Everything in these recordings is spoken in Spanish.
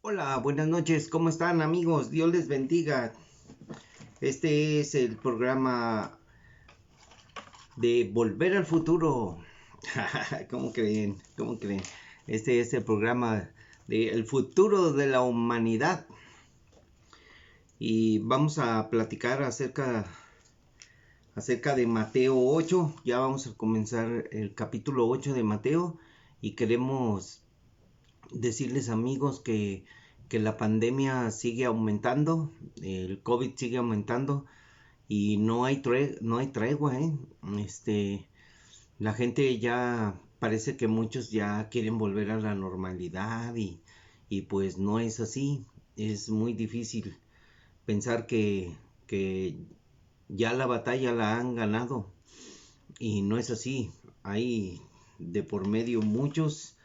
Hola, buenas noches, ¿cómo están amigos? Dios les bendiga. Este es el programa de Volver al Futuro. ¿Cómo creen? ¿Cómo creen? Este es el programa de El futuro de la humanidad. Y vamos a platicar acerca de Mateo 8. Ya vamos a comenzar el capítulo 8 de Mateo. Y queremos decirles amigos que la pandemia sigue aumentando, el COVID sigue aumentando y no hay tregua, ¿eh? La gente ya parece que muchos ya quieren volver a la normalidad y pues no es así. Es muy difícil pensar que ya la batalla la han ganado y no es así. Hay de por medio muchos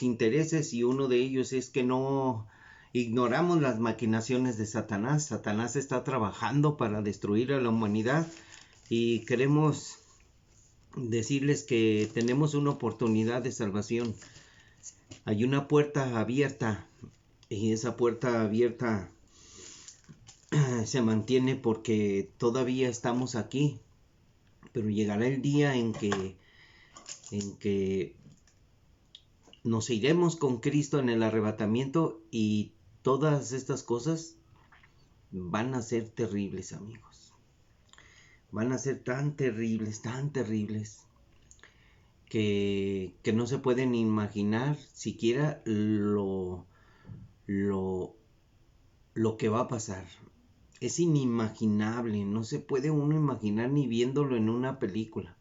intereses y uno de ellos es que no ignoramos las maquinaciones de Satanás. Satanás está trabajando para destruir a la humanidad y queremos decirles que tenemos una oportunidad de salvación. Hay una puerta abierta y esa puerta abierta se mantiene porque todavía estamos aquí, pero llegará el día en que nos iremos con Cristo en el arrebatamiento y todas estas cosas van a ser terribles, amigos. Van a ser tan terribles, que no se pueden imaginar siquiera lo, lo que va a pasar. Es inimaginable, no se puede uno imaginar ni viéndolo en una película.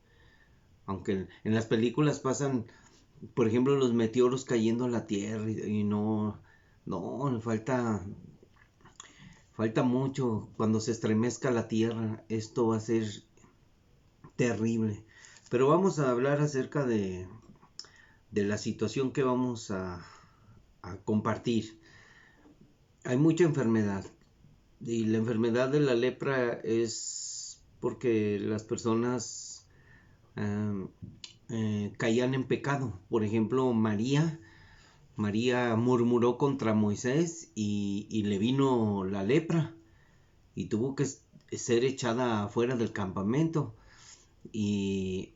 Aunque en las películas pasan, por ejemplo, los meteoros cayendo a la Tierra y no, falta mucho. Cuando se estremezca la Tierra, esto va a ser terrible. Pero vamos a hablar acerca de la situación que vamos a compartir. Hay mucha enfermedad y la enfermedad de la lepra es porque las personas eh, caían en pecado. Por ejemplo, María murmuró contra Moisés y le vino la lepra y tuvo que ser echada afuera del campamento. Y,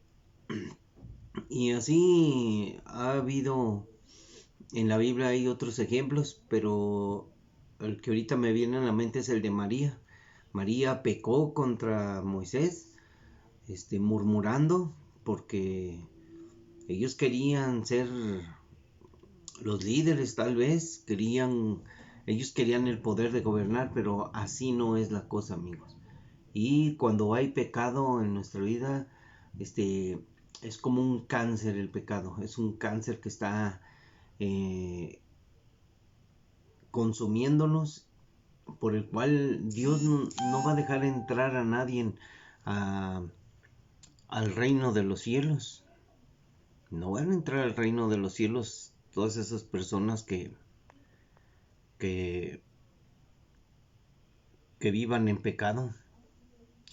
y así ha habido, en la Biblia hay otros ejemplos, pero el que ahorita me viene a la mente es el de María. María pecó contra Moisés, murmurando porque ellos querían ser los líderes, tal vez ellos querían el poder de gobernar, pero así no es la cosa, amigos. Y cuando hay pecado en nuestra vida, es como un cáncer el pecado, es un cáncer que está eh, consumiéndonos, por el cual Dios no va a dejar entrar a nadie a, al reino de los cielos. No van a entrar al reino de los cielos todas esas personas que, que vivan en pecado,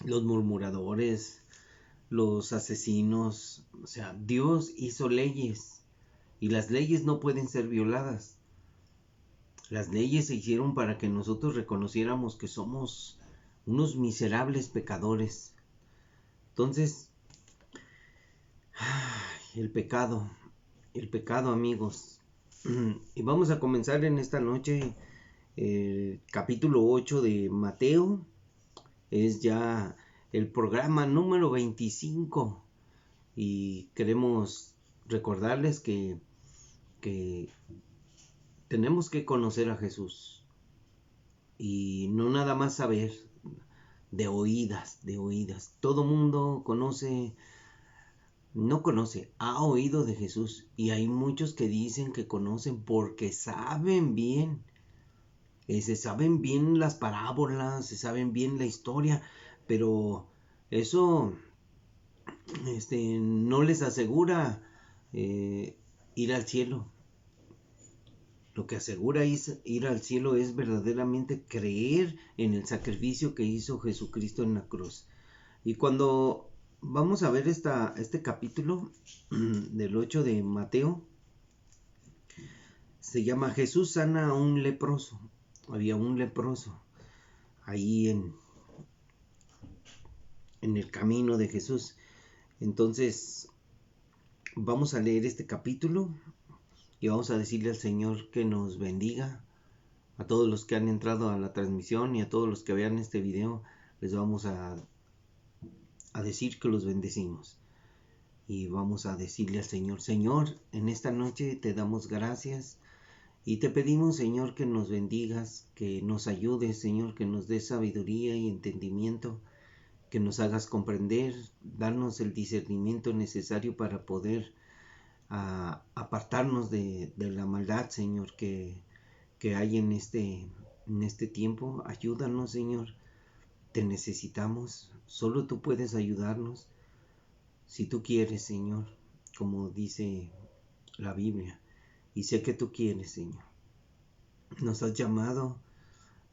los murmuradores, los asesinos. O sea, Dios hizo leyes y las leyes no pueden ser violadas. Las leyes se hicieron para que nosotros reconociéramos que somos unos miserables pecadores. Entonces, el pecado amigos. Y vamos a comenzar en esta noche el capítulo 8 de Mateo. Es ya el programa número 25 y queremos recordarles que tenemos que conocer a Jesús y no nada más saber de oídas, de oídas. Todo mundo no conoce, ha oído de Jesús y hay muchos que dicen que conocen porque saben bien, se saben bien las parábolas, se saben bien la historia, pero eso no les asegura ir al cielo. Lo que asegura ir al cielo es verdaderamente creer en el sacrificio que hizo Jesucristo en la cruz. Y cuando vamos a ver este capítulo del 8 de Mateo, se llama Jesús sana a un leproso. Había un leproso ahí en el camino de Jesús. Entonces vamos a leer este capítulo y vamos a decirle al Señor que nos bendiga. A todos los que han entrado a la transmisión y a todos los que vean este video, les vamos a decir que los bendecimos. Y vamos a decirle al Señor: Señor, en esta noche te damos gracias y te pedimos, Señor, que nos bendigas, que nos ayudes, Señor, que nos des sabiduría y entendimiento, que nos hagas comprender, darnos el discernimiento necesario para poder apartarnos de la maldad, Señor, que hay en este tiempo. Ayúdanos, Señor, te necesitamos, solo tú puedes ayudarnos, si tú quieres, Señor, como dice la Biblia, y sé que tú quieres, Señor. Nos has llamado,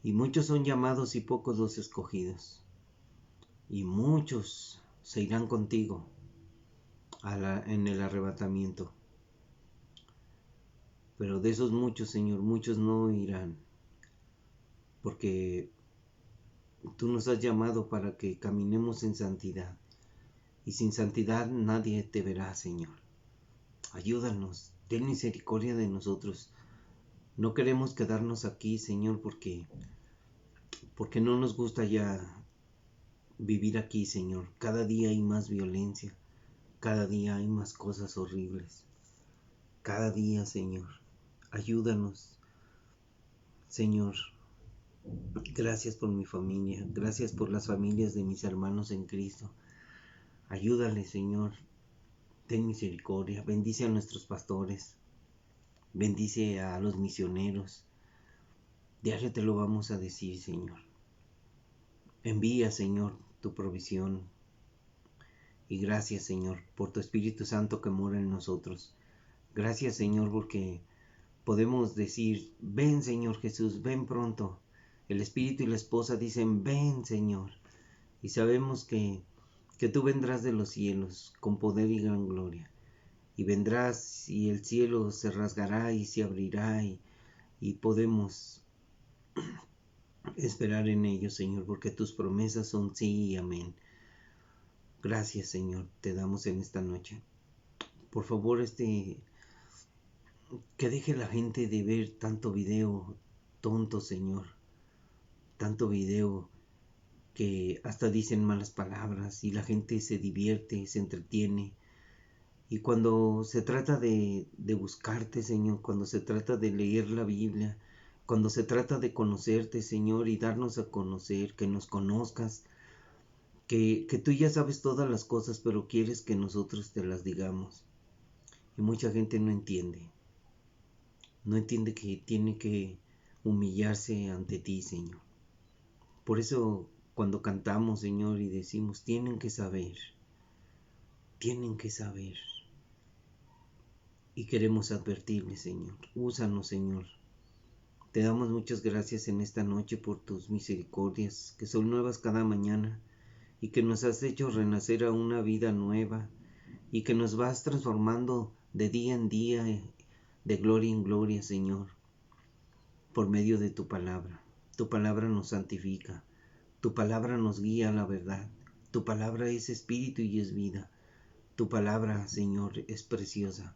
y muchos son llamados y pocos los escogidos, y muchos se irán contigo en el arrebatamiento. Pero de esos muchos, Señor, muchos no irán, porque tú nos has llamado para que caminemos en santidad, y sin santidad nadie te verá, Señor. Ayúdanos, ten misericordia de nosotros. No queremos quedarnos aquí, Señor, porque no nos gusta ya vivir aquí, Señor. Cada día hay más violencia, cada día hay más cosas horribles. Cada día, Señor, ayúdanos, Señor. Gracias por mi familia, gracias por las familias de mis hermanos en Cristo. Ayúdale, Señor, ten misericordia, bendice a nuestros pastores, bendice a los misioneros. Diario te lo vamos a decir, Señor. Envía, Señor, tu provisión. Y gracias, Señor, por tu Espíritu Santo que mora en nosotros. Gracias, Señor, porque podemos decir: ven, Señor Jesús, ven pronto. El Espíritu y la esposa dicen: ven, Señor. Y sabemos que tú vendrás de los cielos con poder y gran gloria. Y vendrás y el cielo se rasgará y se abrirá y podemos esperar en ello, Señor, porque tus promesas son sí y amén. Gracias, Señor, te damos en esta noche. Por favor, que deje la gente de ver tanto video tonto, Señor. Tanto video que hasta dicen malas palabras y la gente se divierte, se entretiene. Y cuando se trata de buscarte, Señor, cuando se trata de leer la Biblia, cuando se trata de conocerte, Señor, y darnos a conocer, que nos conozcas, que tú ya sabes todas las cosas, pero quieres que nosotros te las digamos. Y mucha gente no entiende que tiene que humillarse ante ti, Señor. Por eso cuando cantamos, Señor, y decimos: tienen que saber. Y queremos advertirles, Señor. Úsanos, Señor. Te damos muchas gracias en esta noche por tus misericordias, que son nuevas cada mañana, y que nos has hecho renacer a una vida nueva, y que nos vas transformando de día en día, de gloria en gloria, Señor, por medio de tu palabra. Tu palabra nos santifica, tu palabra nos guía a la verdad, tu palabra es espíritu y es vida, tu palabra, Señor, es preciosa.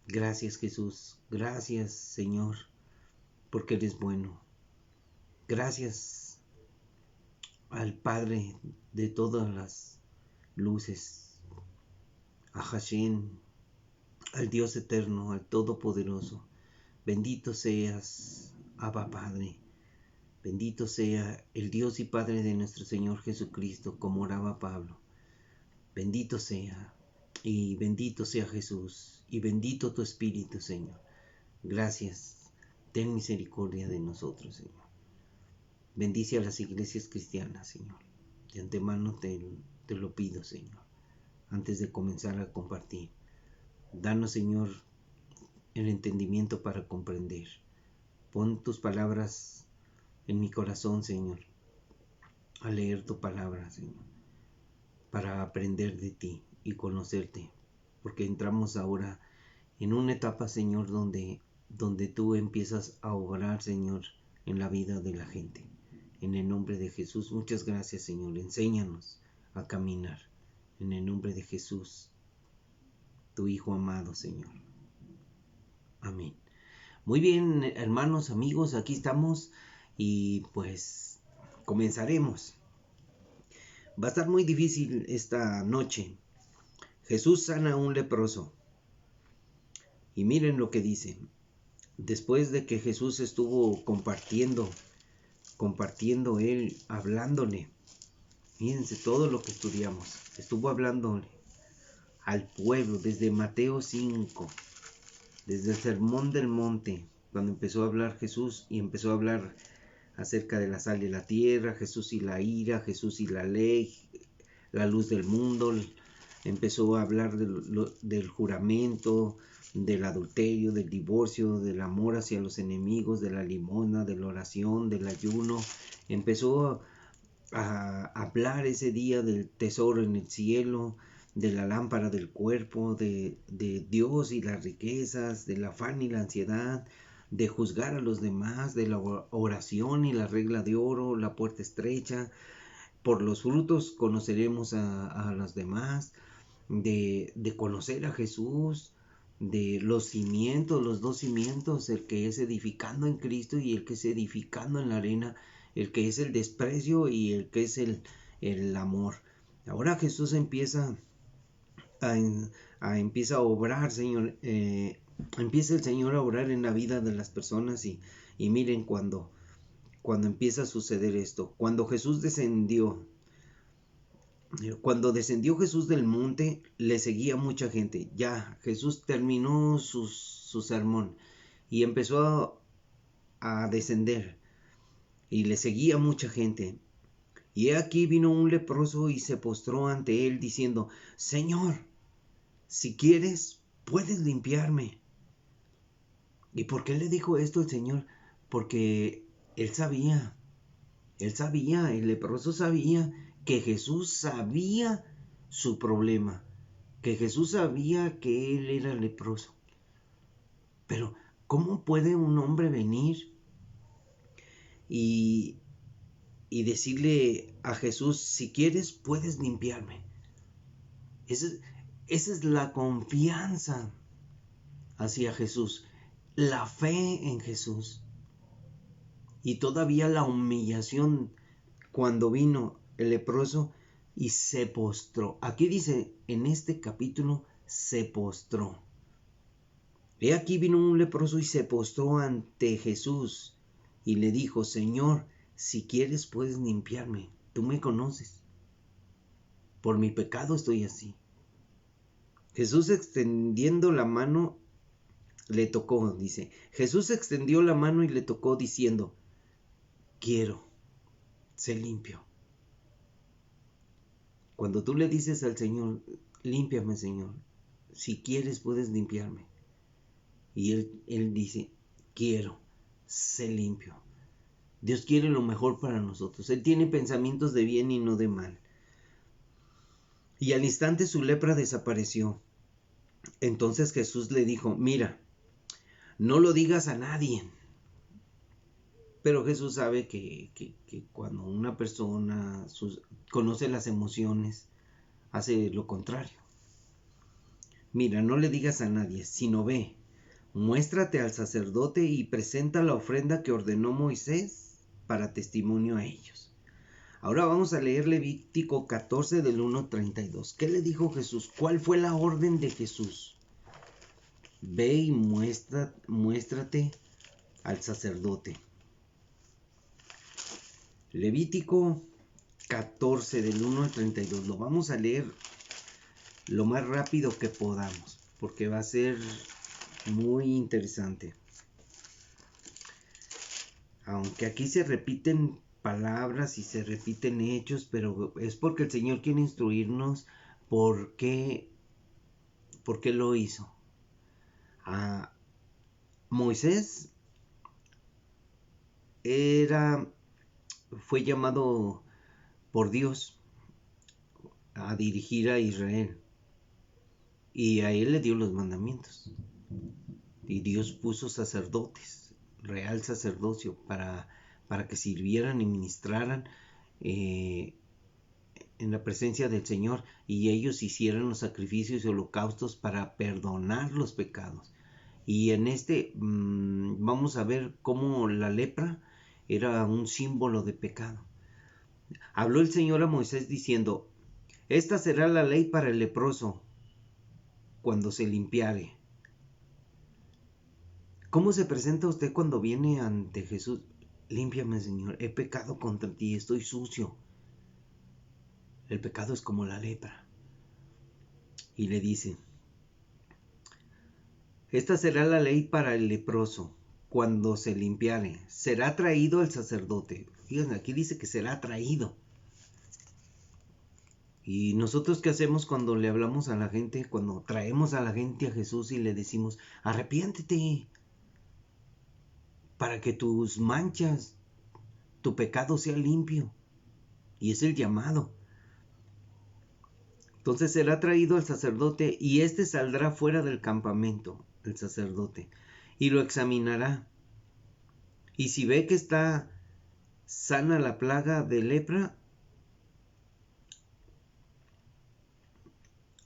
Gracias, Jesús, gracias, Señor, porque eres bueno. Gracias al Padre de todas las luces, a Hashem, al Dios eterno, al Todopoderoso. Bendito seas, Abba Padre. Bendito sea el Dios y Padre de nuestro Señor Jesucristo, como oraba Pablo. Bendito sea, y bendito sea Jesús, y bendito tu Espíritu, Señor. Gracias. Ten misericordia de nosotros, Señor. Bendice a las iglesias cristianas, Señor. De antemano te lo pido, Señor, antes de comenzar a compartir. Danos, Señor, el entendimiento para comprender. Pon tus palabras en mi corazón, Señor, a leer tu palabra, Señor, para aprender de ti y conocerte, porque entramos ahora en una etapa, Señor, donde donde tú empiezas a obrar, Señor, en la vida de la gente. En el nombre de Jesús, muchas gracias, Señor. Enséñanos a caminar. En el nombre de Jesús, tu Hijo amado, Señor. Amén. Muy bien, hermanos, amigos, aquí estamos y pues comenzaremos. Va a estar muy difícil esta noche. Jesús sana a un leproso. Y miren lo que dice. Después de que Jesús estuvo compartiendo él, hablándole. Fíjense todo lo que estudiamos. Estuvo hablándole al pueblo desde Mateo 5, desde el Sermón del Monte, cuando empezó a hablar Jesús y empezó a hablar acerca de la sal y la tierra, Jesús y la ira, Jesús y la ley, la luz del mundo. Empezó a hablar del juramento, del adulterio, del divorcio, del amor hacia los enemigos, de la limosna, de la oración, del ayuno. Empezó a hablar ese día del tesoro en el cielo, de la lámpara del cuerpo, de Dios y las riquezas, del afán y la ansiedad, de juzgar a los demás, de la oración y la regla de oro, la puerta estrecha. Por los frutos conoceremos a los demás, de conocer a Jesús, de los cimientos, los dos cimientos, el que es edificando en Cristo y el que es edificando en la arena, el que es el desprecio y el que es el amor. Ahora Jesús empieza a obrar, Señor, empieza el Señor a obrar en la vida de las personas y miren cuando empieza a suceder esto. Cuando descendió Jesús del monte, le seguía mucha gente. Ya, Jesús terminó su sermón y empezó a descender y le seguía mucha gente. Y he aquí vino un leproso y se postró ante él diciendo: Señor, si quieres, puedes limpiarme. ¿Y por qué le dijo esto el Señor? Porque él sabía, el leproso sabía que Jesús sabía su problema, que Jesús sabía que él era leproso. Pero, ¿cómo puede un hombre venir y decirle a Jesús: si quieres, puedes limpiarme? Esa es la confianza hacia Jesús, la fe en Jesús. Y todavía la humillación cuando vino el leproso y se postró. Aquí dice, en este capítulo, se postró. He aquí vino un leproso y se postró ante Jesús y le dijo: Señor, si quieres puedes limpiarme. Tú me conoces. Por mi pecado estoy así. Jesús extendiendo la mano le tocó, dice. Jesús extendió la mano y le tocó diciendo: quiero, sé limpio. Cuando tú le dices al Señor: límpiame, Señor, si quieres puedes limpiarme. Y Él dice: quiero, sé limpio. Dios quiere lo mejor para nosotros. Él tiene pensamientos de bien y no de mal. Y al instante su lepra desapareció. Entonces Jesús le dijo: mira, no lo digas a nadie. Pero Jesús sabe que cuando una persona conoce las emociones, hace lo contrario. Mira, no le digas a nadie, sino ve, muéstrate al sacerdote y presenta la ofrenda que ordenó Moisés para testimonio a ellos. Ahora vamos a leer Levítico 14 del 1 al 32. ¿Qué le dijo Jesús? ¿Cuál fue la orden de Jesús? Ve y muéstrate al sacerdote. Levítico 14 del 1 al 32. Lo vamos a leer lo más rápido que podamos, porque va a ser muy interesante. Aunque aquí se repiten palabras y se repiten hechos, pero es porque el Señor quiere instruirnos por qué lo hizo. Moisés fue llamado por Dios a dirigir a Israel y a él le dio los mandamientos. Y Dios puso sacerdotes, real sacerdocio, para que sirvieran y ministraran en la presencia del Señor, y ellos hicieran los sacrificios y holocaustos para perdonar los pecados. Y en vamos a ver cómo la lepra era un símbolo de pecado. Habló el Señor a Moisés diciendo: esta será la ley para el leproso cuando se limpiare. ¿Cómo se presenta usted cuando viene ante Jesús? Límpiame, Señor, he pecado contra ti, estoy sucio. El pecado es como la lepra. Y le dice: esta será la ley para el leproso cuando se limpiare. Será traído al sacerdote. Fíjense, aquí dice que será traído. ¿Y nosotros qué hacemos cuando le hablamos a la gente, cuando traemos a la gente a Jesús y le decimos: arrepiéntete, para que tus manchas, tu pecado sea limpio? Y es el llamado. Entonces será traído al sacerdote, y éste saldrá fuera del campamento, el sacerdote, y lo examinará. Y si ve que está sana la plaga de lepra,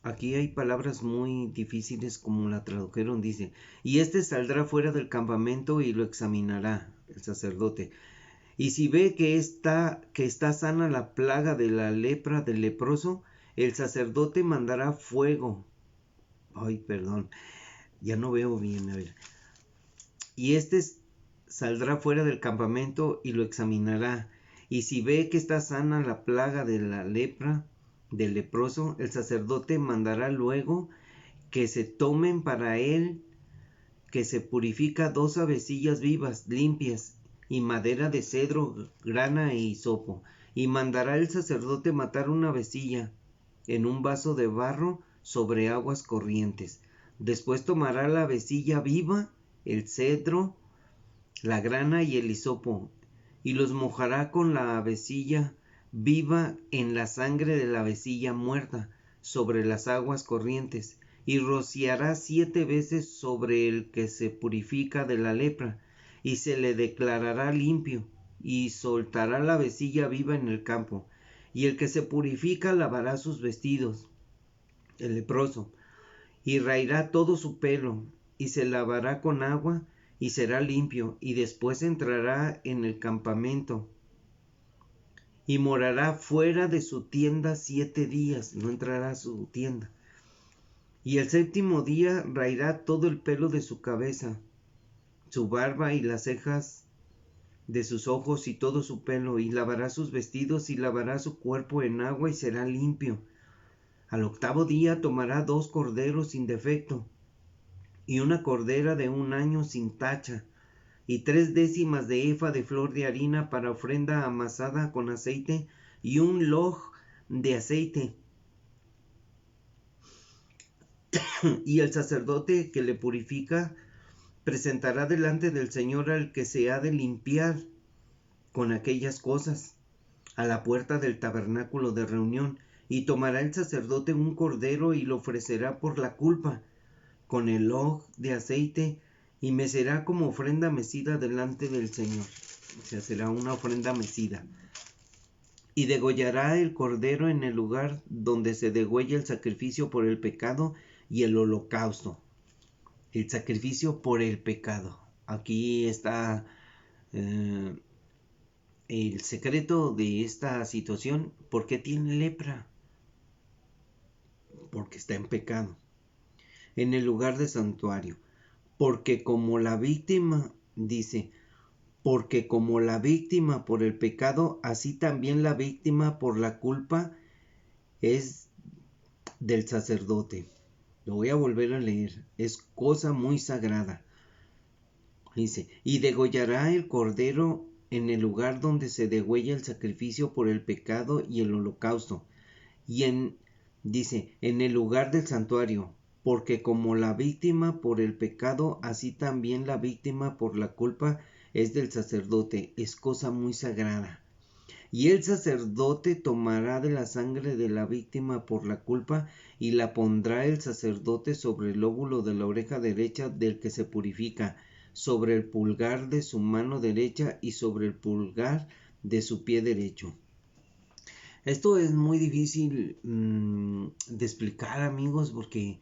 aquí hay palabras muy difíciles como la tradujeron, dice: y éste saldrá fuera del campamento y lo examinará, el sacerdote. Y si ve que está sana la plaga de la lepra del leproso, el sacerdote mandará fuego. Ya no veo bien, a ver. Y saldrá fuera del campamento y lo examinará. Y si ve que está sana la plaga de la lepra del leproso, el sacerdote mandará luego que se tomen para él, que se purifica, 2 avecillas vivas, limpias, y madera de cedro, grana e hisopo. Y mandará el sacerdote matar una avecilla en un vaso de barro sobre aguas corrientes. Después tomará la avecilla viva, el cedro, la grana y el hisopo, y los mojará con la avecilla viva en la sangre de la avecilla muerta sobre las aguas corrientes, y rociará 7 veces sobre el que se purifica de la lepra, y se le declarará limpio, y soltará la avecilla viva en el campo. Y el que se purifica lavará sus vestidos, el leproso, y raerá todo su pelo, y se lavará con agua, y será limpio, y después entrará en el campamento, y morará fuera de su tienda 7 días, no entrará a su tienda. Y el 7º día raerá todo el pelo de su cabeza, su barba y las cejas de sus ojos y todo su pelo, y lavará sus vestidos y lavará su cuerpo en agua y será limpio. Al 8º día tomará 2 corderos sin defecto, y una cordera de 1 año sin tacha, y 3 décimas de efa de flor de harina para ofrenda amasada con aceite, y un loj de aceite. Y el sacerdote que le purifica presentará delante del Señor al que se ha de limpiar con aquellas cosas a la puerta del tabernáculo de reunión, y tomará el sacerdote un cordero y lo ofrecerá por la culpa con el loj de aceite, y mecerá como ofrenda mecida delante del Señor. O sea, será una ofrenda mecida. Y degollará el cordero en el lugar donde se degüella el sacrificio por el pecado y el holocausto. El sacrificio por el pecado. Aquí está el secreto de esta situación. ¿Por qué tiene lepra? Porque está en pecado. En el lugar de santuario. Porque como la víctima, dice, porque como la víctima por el pecado, así también la víctima por la culpa es del sacerdote. Lo voy a volver a leer. Es cosa muy sagrada. Dice: y degollará el cordero en el lugar donde se degüella el sacrificio por el pecado y el holocausto. Dice, en el lugar del santuario, porque como la víctima por el pecado, así también la víctima por la culpa es del sacerdote. Es cosa muy sagrada. Y el sacerdote tomará de la sangre de la víctima por la culpa y la pondrá el sacerdote sobre el lóbulo de la oreja derecha del que se purifica, sobre el pulgar de su mano derecha y sobre el pulgar de su pie derecho. Esto es muy difícil de explicar, amigos, porque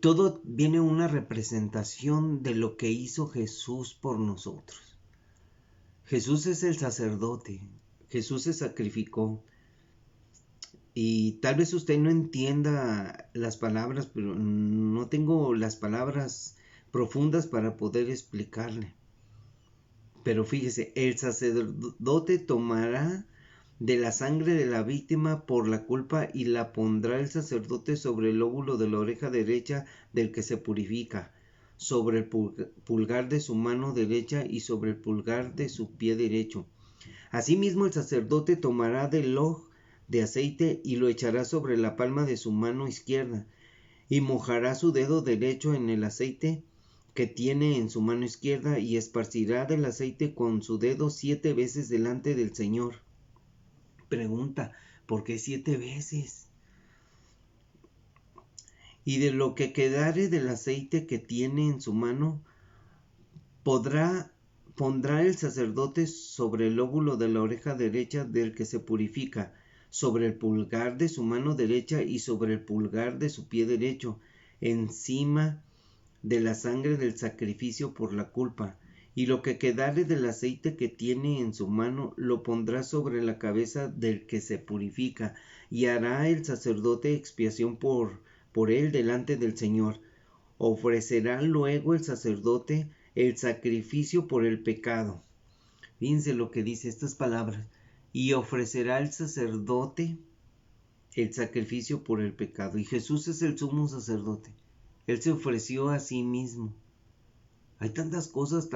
todo viene una representación de lo que hizo Jesús por nosotros. Jesús es el sacerdote, Jesús se sacrificó. Y tal vez usted no entienda las palabras, pero no tengo las palabras profundas para poder explicarle. Pero fíjese, el sacerdote tomará de la sangre de la víctima por la culpa y la pondrá el sacerdote sobre el lóbulo de la oreja derecha del que se purifica, sobre el pulgar de su mano derecha y sobre el pulgar de su pie derecho. Asimismo el sacerdote tomará del loj de aceite y lo echará sobre la palma de su mano izquierda, y mojará su dedo derecho en el aceite que tiene en su mano izquierda, y esparcirá del aceite con su dedo 7 veces delante del Señor. Pregunta, ¿por qué 7 veces? Y de lo que quedare del aceite que tiene en su mano, pondrá el sacerdote sobre el lóbulo de la oreja derecha del que se purifica, sobre el pulgar de su mano derecha y sobre el pulgar de su pie derecho, encima de la sangre del sacrificio por la culpa. Y lo que quedare del aceite que tiene en su mano, lo pondrá sobre la cabeza del que se purifica, y hará el sacerdote expiación por él delante del Señor. Ofrecerá luego el sacerdote el sacrificio por el pecado. Fíjense lo que dice estas palabras. Y ofrecerá el sacerdote el sacrificio por el pecado. Y Jesús es el sumo sacerdote. Él se ofreció a sí mismo. Hay tantas cosas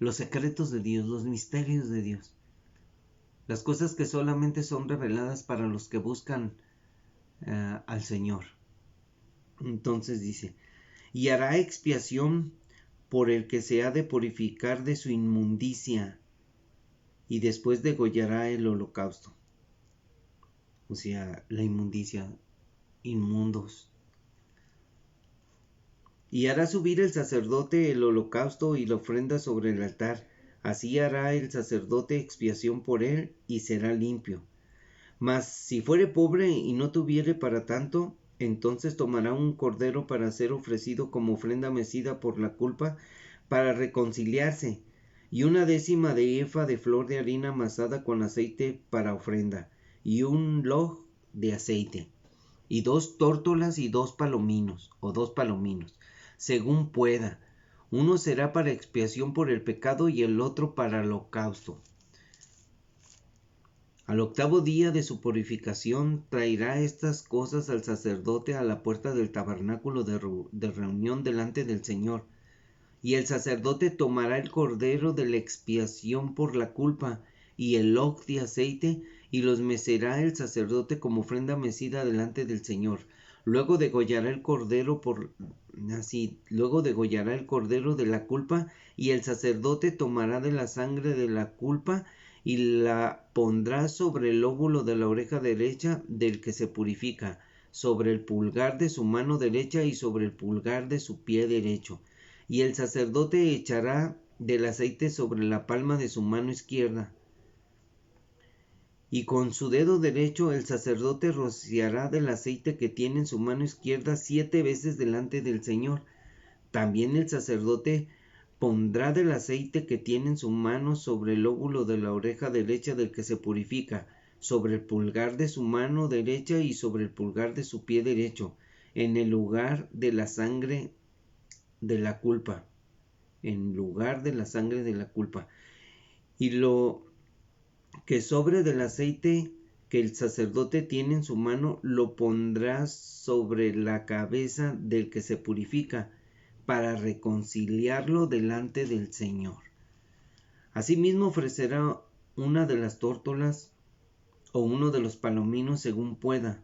los secretos de Dios, los misterios de Dios. Las cosas que solamente son reveladas para los que buscan al Señor. Entonces dice, y hará expiación por el que se ha de purificar de su inmundicia, y después degollará el holocausto. O sea, la inmundicia, inmundos. Y hará subir el sacerdote el holocausto y la ofrenda sobre el altar. Así hará el sacerdote expiación por él y será limpio. Mas si fuere pobre y no tuviere para tanto, entonces tomará un cordero para ser ofrecido como ofrenda mecida por la culpa, para reconciliarse, y 1/10 de efa de flor de harina amasada con aceite para ofrenda, y un loj de aceite, y 2 tórtolas y 2 palominos, o 2 palominos, según pueda. Uno será para expiación por el pecado y el otro para el holocausto. Al 8º día de su purificación traerá estas cosas al sacerdote a la puerta del tabernáculo de reunión delante del Señor. Y el sacerdote tomará el cordero de la expiación por la culpa y el loj de aceite, y los mecerá el sacerdote como ofrenda mecida delante del Señor. Luego degollará el cordero de la culpa, y el sacerdote tomará de la sangre de la culpa y la pondrá sobre el lóbulo de la oreja derecha del que se purifica, sobre el pulgar de su mano derecha y sobre el pulgar de su pie derecho. Y el sacerdote echará del aceite sobre la palma de su mano izquierda, y con su dedo derecho el sacerdote rociará del aceite que tiene en su mano izquierda 7 veces delante del Señor. También el sacerdote pondrá del aceite que tiene en su mano sobre el lóbulo de la oreja derecha del que se purifica, sobre el pulgar de su mano derecha y sobre el pulgar de su pie derecho, en el lugar de la sangre de la culpa. En lugar de la sangre de la culpa. Y lo que sobre del aceite que el sacerdote tiene en su mano lo pondrá sobre la cabeza del que se purifica, para reconciliarlo delante del Señor. Asimismo ofrecerá una de las tórtolas o uno de los palominos según pueda,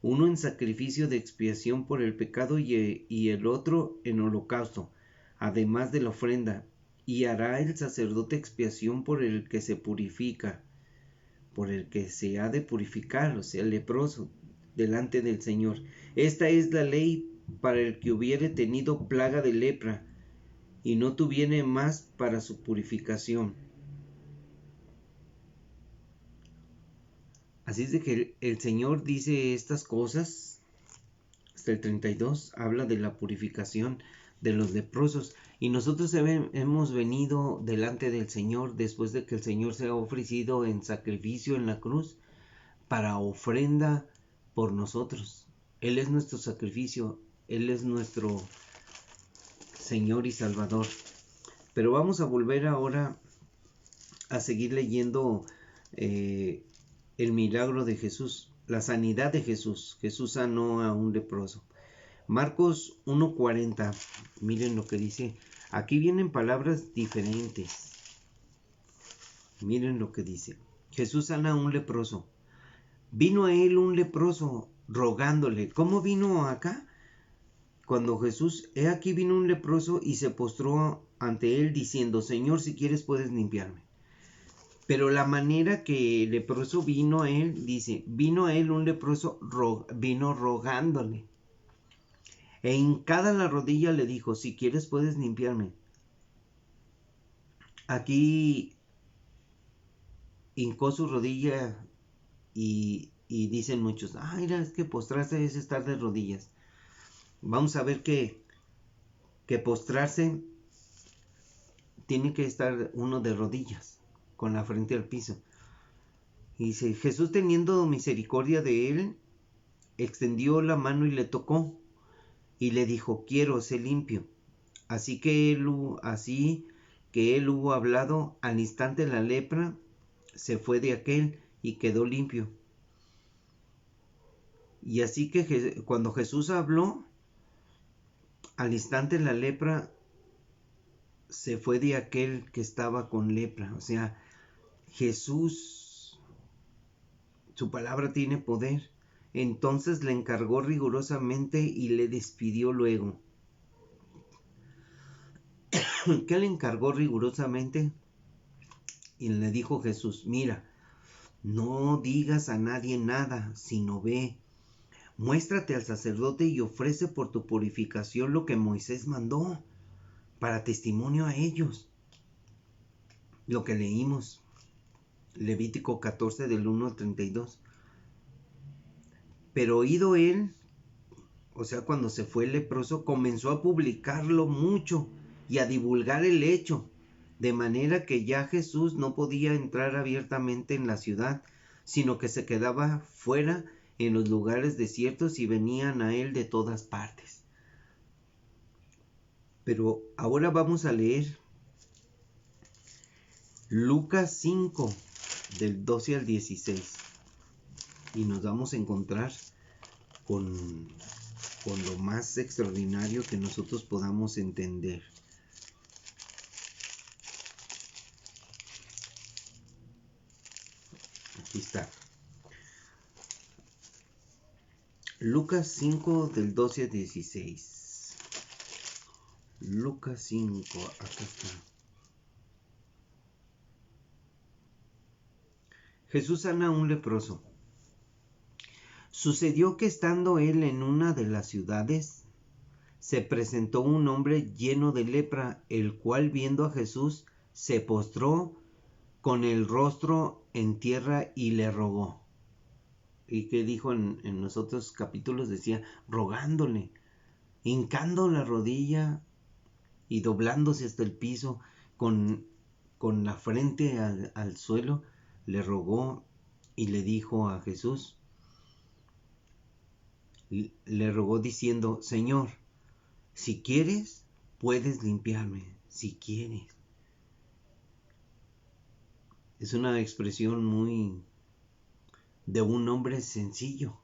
uno en sacrificio de expiación por el pecado y el otro en holocausto, además de la ofrenda, y hará el sacerdote expiación por el que se purifica, por el que se ha de purificar, o sea, el leproso, delante del Señor. Esta es la ley para el que hubiere tenido plaga de lepra, y no tuviere más para su purificación. Así es de que el Señor dice estas cosas, hasta el 32, habla de la purificación de los leprosos. Y nosotros hemos venido delante del Señor después de que el Señor se ha ofrecido en sacrificio en la cruz para ofrenda por nosotros. Él es nuestro sacrificio, Él es nuestro Señor y Salvador. Pero vamos a volver ahora a seguir leyendo el milagro de Jesús, la sanidad de Jesús. Jesús sanó a un leproso. Marcos 1:40, miren lo que dice. Aquí vienen palabras diferentes. Miren lo que dice. Jesús sana a un leproso. Vino a él un leproso rogándole. ¿Cómo vino acá? Cuando Jesús, he aquí vino un leproso y se postró ante él diciendo, Señor, si quieres puedes limpiarme. Pero la manera que el leproso vino a él, dice, vino a él un leproso, vino rogándole. E hincada la rodilla le dijo, si quieres puedes limpiarme. Aquí hincó su rodilla y dicen muchos, mira, es que postrarse es estar de rodillas. Vamos a ver que postrarse tiene que estar uno de rodillas, con la frente al piso. Y dice, Jesús teniendo misericordia de él, extendió la mano y le tocó. Y le dijo, quiero, sé limpio. Así que él hubo hablado, al instante la lepra se fue de aquel y quedó limpio. Y así que cuando Jesús habló, al instante la lepra se fue de aquel que estaba con lepra. O sea, Jesús, su palabra tiene poder. Entonces le encargó rigurosamente y le despidió luego. ¿Qué le encargó rigurosamente? Y le dijo Jesús, mira, no digas a nadie nada, sino ve, muéstrate al sacerdote y ofrece por tu purificación lo que Moisés mandó, para testimonio a ellos. Lo que leímos, Levítico 14 del 1 al 32. Pero oído él, o sea, cuando se fue el leproso, comenzó a publicarlo mucho y a divulgar el hecho, de manera que ya Jesús no podía entrar abiertamente en la ciudad, sino que se quedaba fuera en los lugares desiertos y venían a él de todas partes. Pero ahora vamos a leer Lucas 5, del 12 al 16, y nos vamos a encontrar con lo más extraordinario que nosotros podamos entender. Aquí está. Lucas 5 del 12 al 16. Lucas 5, acá está. Jesús sana a un leproso. Sucedió que estando él en una de las ciudades, se presentó un hombre lleno de lepra, el cual viendo a Jesús, se postró con el rostro en tierra y le rogó. ¿Y qué dijo en los otros capítulos? Decía, rogándole, hincando la rodilla y doblándose hasta el piso, con la frente al suelo, le rogó y le dijo a Jesús, le rogó diciendo, Señor, si quieres, puedes limpiarme, si quieres. Es una expresión muy de un hombre sencillo,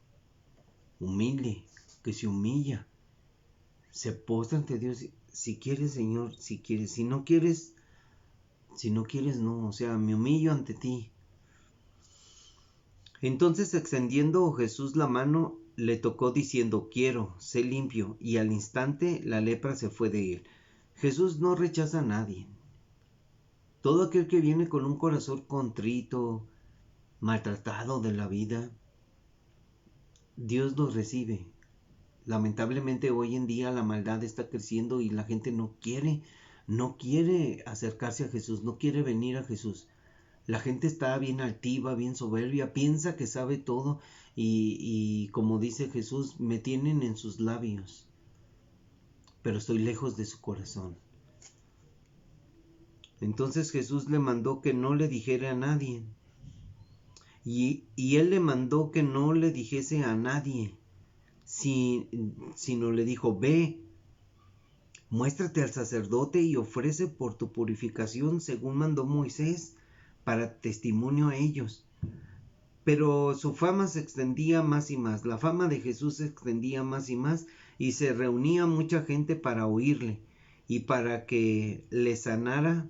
humilde, que se humilla, se postra ante Dios. Si quieres, Señor, si quieres, si no quieres, no, o sea, me humillo ante ti. Entonces, extendiendo Jesús la mano, le tocó diciendo, quiero, sé limpio, y al instante la lepra se fue de él. Jesús no rechaza a nadie. Todo aquel que viene con un corazón contrito, maltratado de la vida, Dios los recibe. Lamentablemente hoy en día la maldad está creciendo y la gente no quiere acercarse a Jesús, no quiere venir a Jesús. La gente está bien altiva, bien soberbia, piensa que sabe todo y como dice Jesús, me tienen en sus labios, pero estoy lejos de su corazón. Entonces Jesús le mandó que no le dijera a nadie. Y él le mandó que no le dijese a nadie, sino le dijo, ve, muéstrate al sacerdote y ofrece por tu purificación según mandó Moisés, para testimonio a ellos. Pero su fama se extendía más y más, la fama de Jesús se extendía más y más, y se reunía mucha gente para oírle, y para que le sanase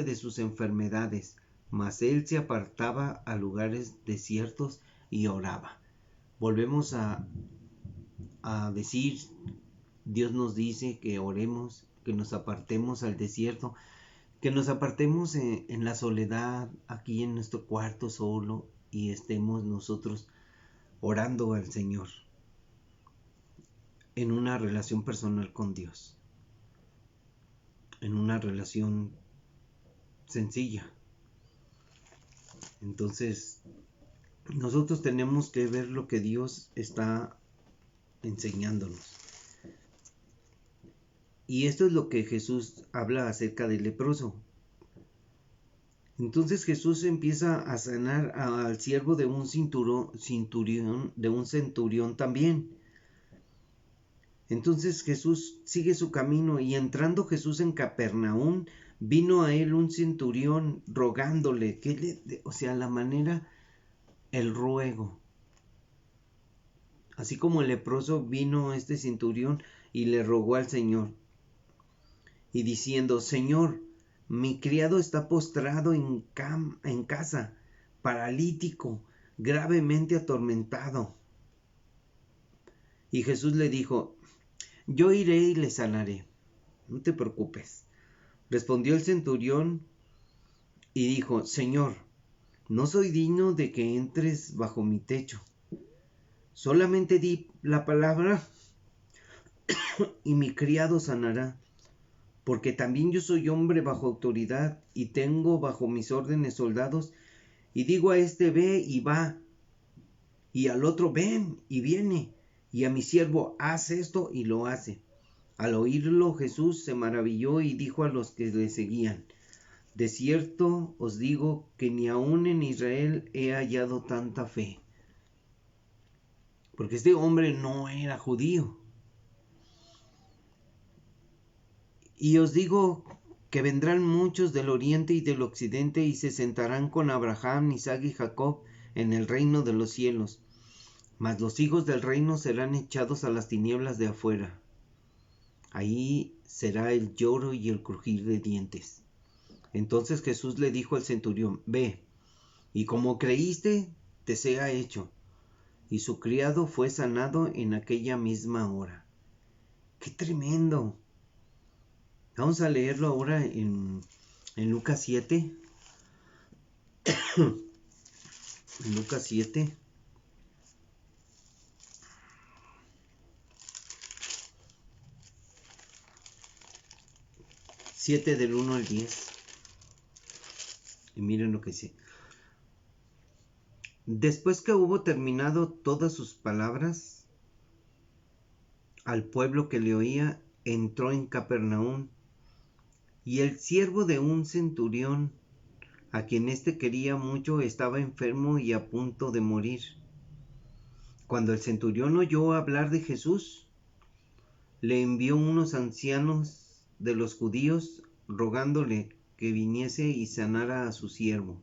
de sus enfermedades. Mas él se apartaba a lugares desiertos y oraba. Volvemos a decir, Dios nos dice que oremos, que nos apartemos al desierto, que nos apartemos en la soledad, aquí en nuestro cuarto solo, y estemos nosotros orando al Señor en una relación personal con Dios, en una relación sencilla. Entonces, nosotros tenemos que ver lo que Dios está enseñándonos. Y esto es lo que Jesús habla acerca del leproso. Entonces Jesús empieza a sanar al siervo de un centurión también. Entonces Jesús sigue su camino, y entrando Jesús en Capernaum, vino a él un centurión rogándole, la manera, el ruego. Así como el leproso, vino este centurión y le rogó al Señor, y diciendo, Señor, mi criado está postrado en casa, paralítico, gravemente atormentado. Y Jesús le dijo, yo iré y le sanaré, no te preocupes. Respondió el centurión y dijo, Señor, no soy digno de que entres bajo mi techo. Solamente di la palabra y mi criado sanará. Porque también yo soy hombre bajo autoridad y tengo bajo mis órdenes soldados, y digo a este ve y va, y al otro ven y viene, y a mi siervo haz esto y lo hace. Al oírlo Jesús se maravilló y dijo a los que le seguían, de cierto os digo que ni aun en Israel he hallado tanta fe. Porque este hombre no era judío. Y os digo que vendrán muchos del oriente y del occidente y se sentarán con Abraham, Isaac y Jacob en el reino de los cielos. Mas los hijos del reino serán echados a las tinieblas de afuera. Ahí será el lloro y el crujir de dientes. Entonces Jesús le dijo al centurión, ve, y como creíste, te sea hecho. Y su criado fue sanado en aquella misma hora. ¡Qué tremendo! Vamos a leerlo ahora en Lucas 7. En Lucas 7. Del 1 al 10. Y miren lo que dice. Después que hubo terminado todas sus palabras, al pueblo que le oía, entró en Capernaum. Y el siervo de un centurión, a quien éste quería mucho, estaba enfermo y a punto de morir. Cuando el centurión oyó hablar de Jesús, le envió unos ancianos de los judíos, rogándole que viniese y sanara a su siervo.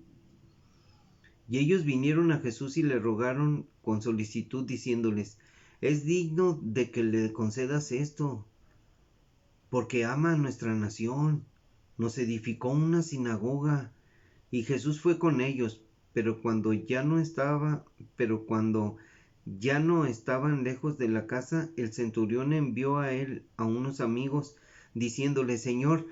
Y ellos vinieron a Jesús y le rogaron con solicitud, diciéndoles, es digno de que le concedas esto, porque ama a nuestra nación. Nos edificó una sinagoga. Y Jesús fue con ellos, pero cuando ya no estaban lejos de la casa, el centurión envió a él a unos amigos, diciéndole, Señor,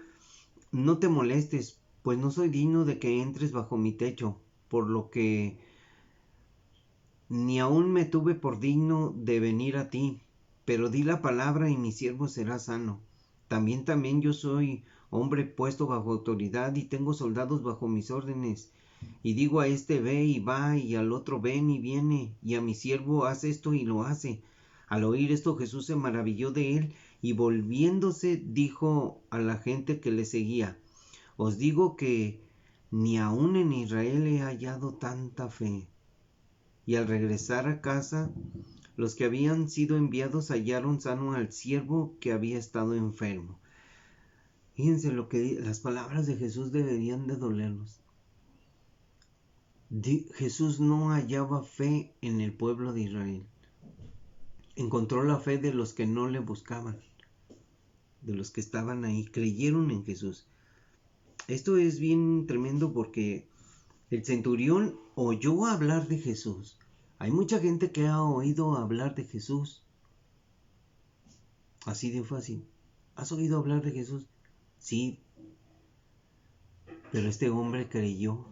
no te molestes, pues no soy digno de que entres bajo mi techo, por lo que ni aun me tuve por digno de venir a ti, pero di la palabra y mi siervo será sano. También yo soy hombre puesto bajo autoridad y tengo soldados bajo mis órdenes. Y digo a este ve y va, y al otro ven y viene, y a mi siervo haz esto y lo hace. Al oír esto Jesús se maravilló de él, y volviéndose dijo a la gente que le seguía: Os digo que ni aun en Israel he hallado tanta fe. Y al regresar a casa, los que habían sido enviados hallaron sano al siervo que había estado enfermo. Fíjense lo que las palabras de Jesús deberían de dolernos. Jesús no hallaba fe en el pueblo de Israel. Encontró la fe de los que no le buscaban, de los que estaban ahí, creyeron en Jesús. Esto es bien tremendo porque el centurión oyó hablar de Jesús. Hay mucha gente que ha oído hablar de Jesús. Así de fácil. ¿Has oído hablar de Jesús? Sí, pero este hombre creyó.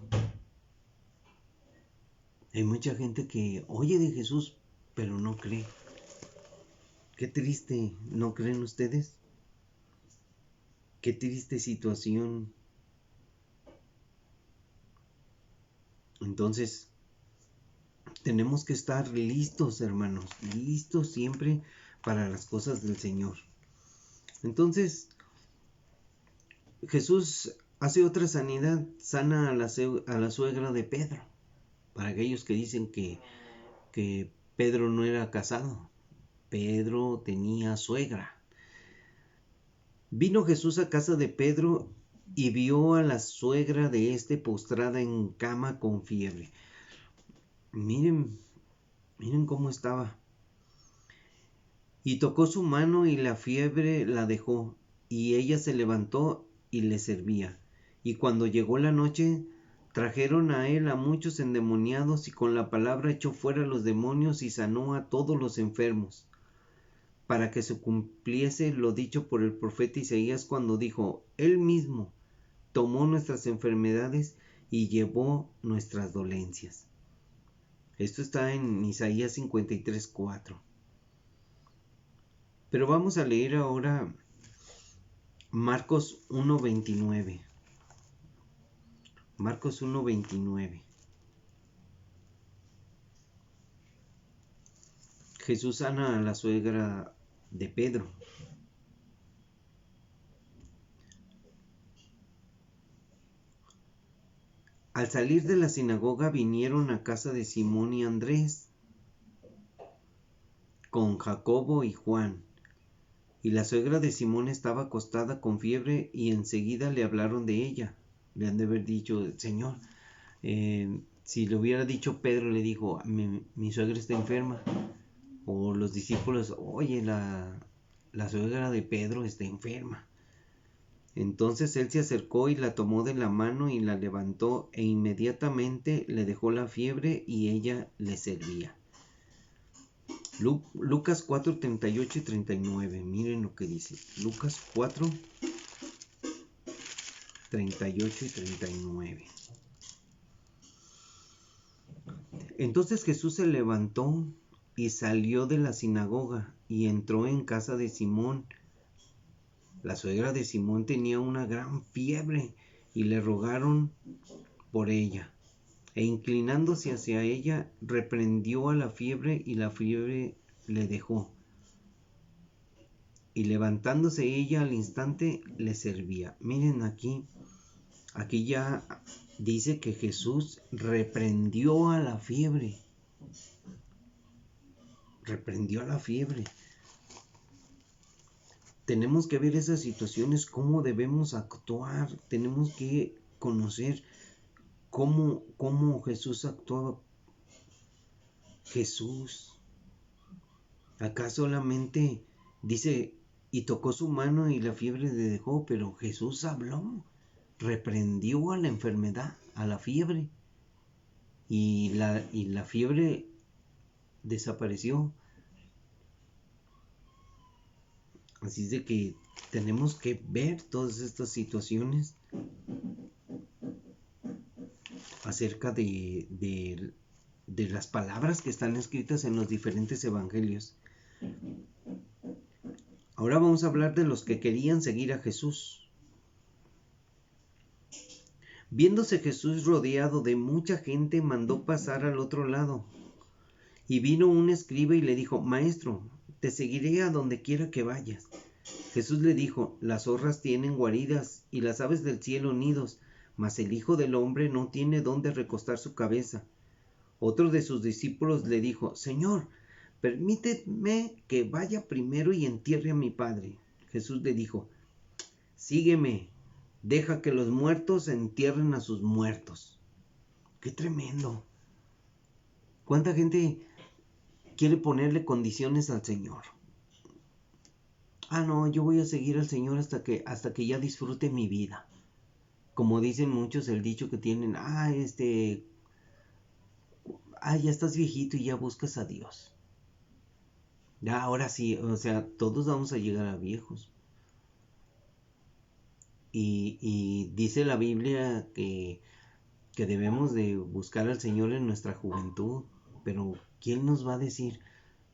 Hay mucha gente que oye de Jesús, pero no cree. Qué triste, ¿no creen ustedes? Qué triste situación. Entonces, tenemos que estar listos, hermanos, listos siempre para las cosas del Señor. Entonces, Jesús hace otra sanidad, sana a la suegra de Pedro. Para aquellos que dicen que Pedro no era casado, Pedro tenía suegra. Vino Jesús a casa de Pedro y vio a la suegra de éste postrada en cama con fiebre. Miren cómo estaba. Y tocó su mano y la fiebre la dejó, y ella se levantó y le servía. Y cuando llegó la noche, trajeron a él a muchos endemoniados, y con la palabra echó fuera los demonios y sanó a todos los enfermos, para que se cumpliese lo dicho por el profeta Isaías cuando dijo: Él mismo tomó nuestras enfermedades y llevó nuestras dolencias. Esto está en Isaías 53:4. Pero vamos a leer ahora Marcos 1:29. Marcos 1:29. Jesús sana a la suegra de Pedro. Al salir de la sinagoga vinieron a casa de Simón y Andrés, con Jacobo y Juan. Y la suegra de Simón estaba acostada con fiebre, y enseguida le hablaron de ella. Le han de haber dicho: Señor, si le hubiera dicho Pedro, le dijo: mi suegra está enferma. O los discípulos: oye, la suegra de Pedro está enferma. Entonces él se acercó y la tomó de la mano y la levantó, e inmediatamente le dejó la fiebre y ella le servía. Lucas 4, 38 y 39. Miren lo que dice. Lucas 4, 38 y 39. Entonces Jesús se levantó y salió de la sinagoga y entró en casa de Simón. La suegra de Simón tenía una gran fiebre y le rogaron por ella. E inclinándose hacia ella, reprendió a la fiebre y la fiebre le dejó. Y levantándose ella al instante le servía. Miren aquí ya dice que Jesús reprendió a la fiebre. Reprendió a la fiebre. Tenemos que ver esas situaciones, cómo debemos actuar. Tenemos que conocer cómo Jesús actuaba. Jesús, acá solamente dice: y tocó su mano y la fiebre le dejó, pero Jesús habló, reprendió a la enfermedad, a la fiebre, y la fiebre desapareció. Así es de que tenemos que ver todas estas situaciones acerca de las palabras que están escritas en los diferentes evangelios. Ahora vamos a hablar de los que querían seguir a Jesús. Viéndose Jesús rodeado de mucha gente, mandó pasar al otro lado. Y vino un escriba y le dijo: Maestro, te seguiré a donde quiera que vayas. Jesús le dijo: Las zorras tienen guaridas y las aves del cielo nidos, mas el Hijo del Hombre no tiene dónde recostar su cabeza. Otro de sus discípulos le dijo: Señor, permíteme que vaya primero y entierre a mi padre. Jesús le dijo: Sígueme, deja que los muertos entierren a sus muertos. ¡Qué tremendo! ¿Cuánta gente quiere ponerle condiciones al Señor? No, yo voy a seguir al Señor hasta que ya disfrute mi vida. Como dicen muchos el dicho que tienen: ya estás viejito y ya buscas a Dios. Ya, ahora sí, o sea, todos vamos a llegar a viejos. Y dice la Biblia que debemos de buscar al Señor en nuestra juventud. Pero ¿quién nos va a decir?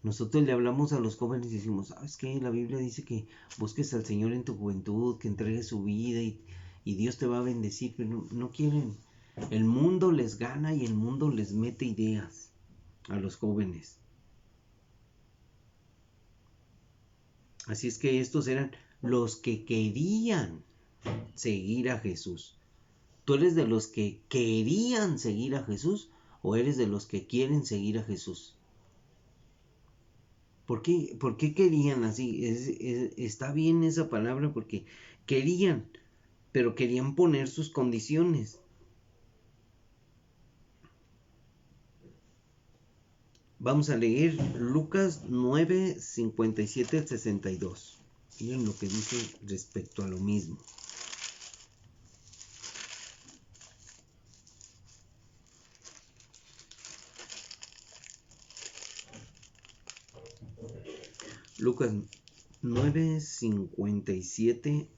Nosotros le hablamos a los jóvenes y decimos: ¿sabes qué? La Biblia dice que busques al Señor en tu juventud, que entregues su vida y Dios te va a bendecir. Pero no quieren. El mundo les gana y el mundo les mete ideas a los jóvenes. Así es que estos eran los que querían seguir a Jesús. ¿Tú eres de los que querían seguir a Jesús o eres de los que quieren seguir a Jesús? ¿Por qué querían así? Está bien esa palabra, porque querían, pero querían poner sus condiciones. Vamos a leer Lucas 9, 57 al 62. Miren lo que dice respecto a lo mismo. Lucas 9, 57.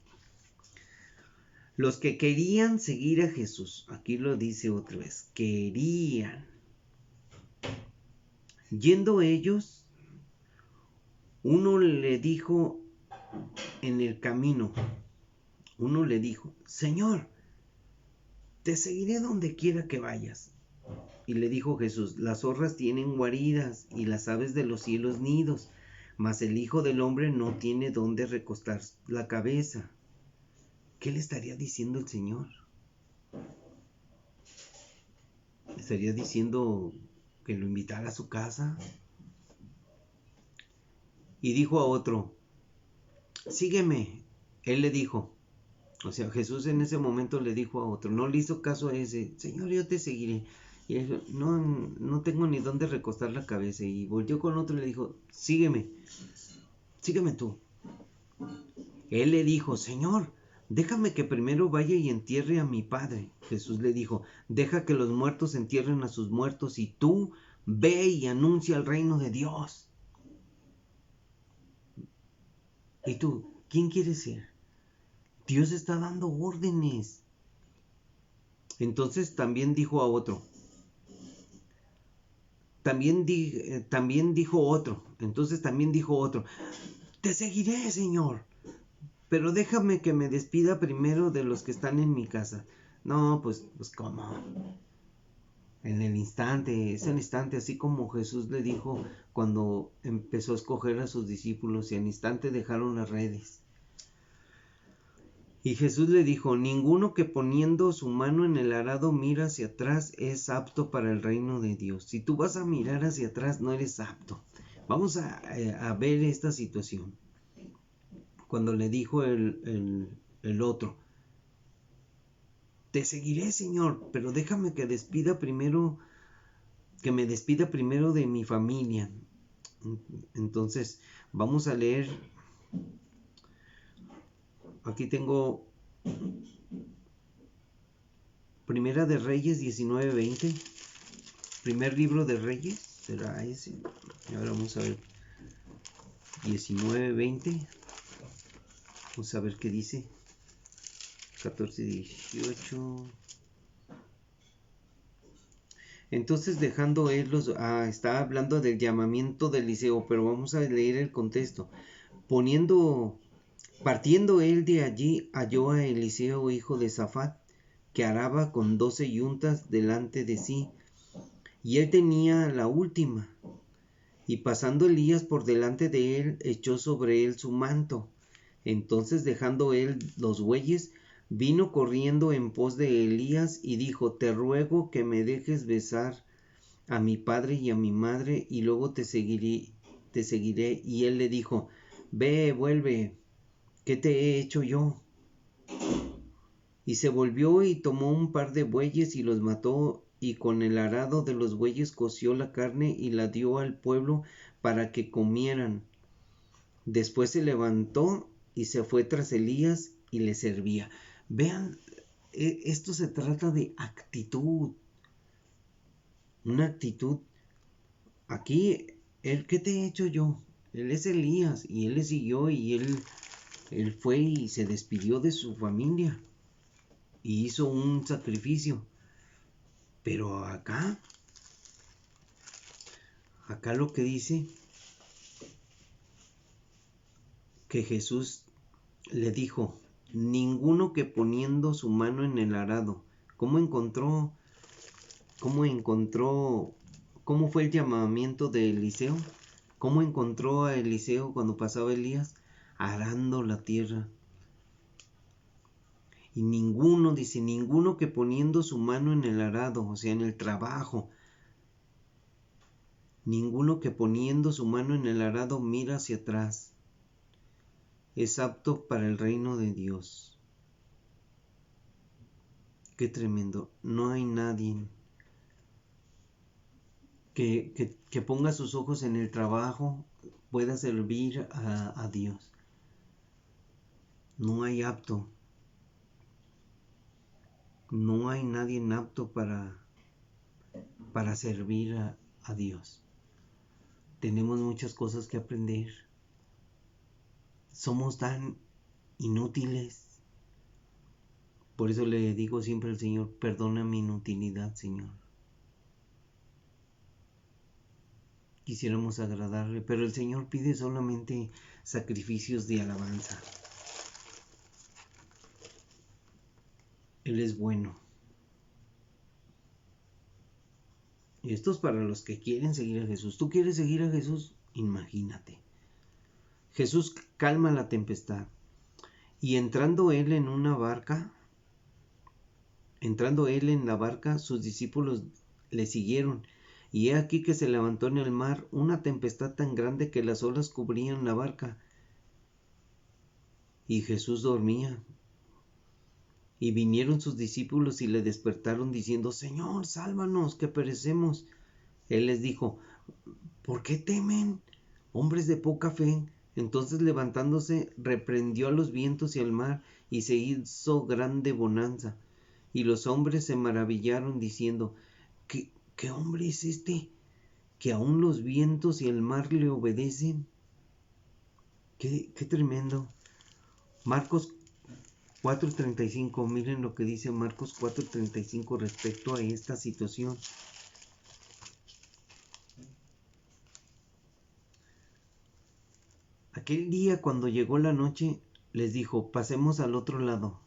Los que querían seguir a Jesús, aquí lo dice otra vez, querían. Yendo ellos, uno le dijo en el camino, Señor, te seguiré donde quiera que vayas. Y le dijo Jesús: las zorras tienen guaridas y las aves de los cielos nidos, mas el Hijo del Hombre no tiene dónde recostar la cabeza. ¿Qué le estaría diciendo el Señor? ¿Estaría diciendo que lo invitara a su casa? Y dijo a otro: sígueme. Él le dijo, o sea, Jesús en ese momento le dijo a otro, no le hizo caso a ese: Señor, yo te seguiré. Y él dijo: no tengo ni dónde recostar la cabeza. Y volvió con otro y le dijo: sígueme tú. Él le dijo: Señor, déjame que primero vaya y entierre a mi padre. Jesús le dijo: deja que los muertos entierren a sus muertos, y tú ve y anuncia el reino de Dios. ¿Y tú, quién quieres ser? Dios está dando órdenes. Entonces también dijo a otro. También dijo otro. Te seguiré, Señor, pero déjame que me despida primero de los que están en mi casa. No, pues ¿cómo? Es el instante, así como Jesús le dijo cuando empezó a escoger a sus discípulos, y al instante dejaron las redes. Y Jesús le dijo: ninguno que poniendo su mano en el arado mira hacia atrás es apto para el reino de Dios. Si tú vas a mirar hacia atrás, no eres apto. Vamos a ver esta situación. Cuando le dijo el otro: te seguiré, Señor, pero déjame que me despida primero de mi familia. Entonces, vamos a leer. Aquí tengo Primera de Reyes 19:20. Primer libro de Reyes, será ese. Ahora vamos a ver 19:20. Vamos a ver qué dice. 14:18. Entonces dejando él está hablando del llamamiento de Eliseo, pero vamos a leer el contexto. Partiendo él de allí, halló a Eliseo, hijo de Safat, que araba con 12 yuntas delante de sí, y él tenía la última. Y pasando Elías por delante de él, echó sobre él su manto. Entonces dejando él los bueyes, vino corriendo en pos de Elías y dijo: Te ruego que me dejes besar a mi padre y a mi madre, y luego te seguiré. Y él le dijo: Ve, vuelve, ¿qué te he hecho yo? Y se volvió y tomó un par de bueyes y los mató, y con el arado de los bueyes coció la carne y la dio al pueblo para que comieran. Después se levantó y se fue tras Elías y le servía. Vean, esto se trata de actitud. Una actitud. Aquí, ¿qué te he hecho yo? Él es Elías y él le siguió y él fue y se despidió de su familia y hizo un sacrificio. Pero acá lo que dice que Jesús le dijo: ninguno que poniendo su mano en el arado. ¿Cómo encontró, cómo fue el llamamiento de Eliseo? ¿Cómo encontró a Eliseo cuando pasaba Elías? Arando la tierra. Y ninguno que poniendo su mano en el arado, o sea, en el trabajo, ninguno que poniendo su mano en el arado mira hacia atrás, es apto para el reino de Dios. Qué tremendo. No hay nadie que ponga sus ojos en el trabajo, pueda servir a Dios. No hay apto. No hay nadie apto para servir a Dios. Tenemos muchas cosas que aprender. Somos tan inútiles. Por eso le digo siempre al Señor: perdona mi inutilidad, Señor. Quisiéramos agradarle, pero el Señor pide solamente sacrificios de alabanza. Él es bueno. Y esto es para los que quieren seguir a Jesús. ¿Tú quieres seguir a Jesús? Imagínate. Jesús calma la tempestad. Y entrando él en la barca, sus discípulos le siguieron. Y he aquí que se levantó en el mar una tempestad tan grande que las olas cubrían la barca. Y Jesús dormía. Y vinieron sus discípulos y le despertaron diciendo: Señor, sálvanos, que perecemos. Él les dijo: ¿por qué temen, hombres de poca fe? Entonces levantándose, reprendió a los vientos y al mar, y se hizo grande bonanza. Y los hombres se maravillaron diciendo: ¿Qué hombre es este, que aun los vientos y el mar le obedecen? Qué tremendo. Marcos 4:35, miren lo que dice Marcos 4:35 respecto a esta situación. Aquel día, cuando llegó la noche, les dijo: pasemos al otro lado.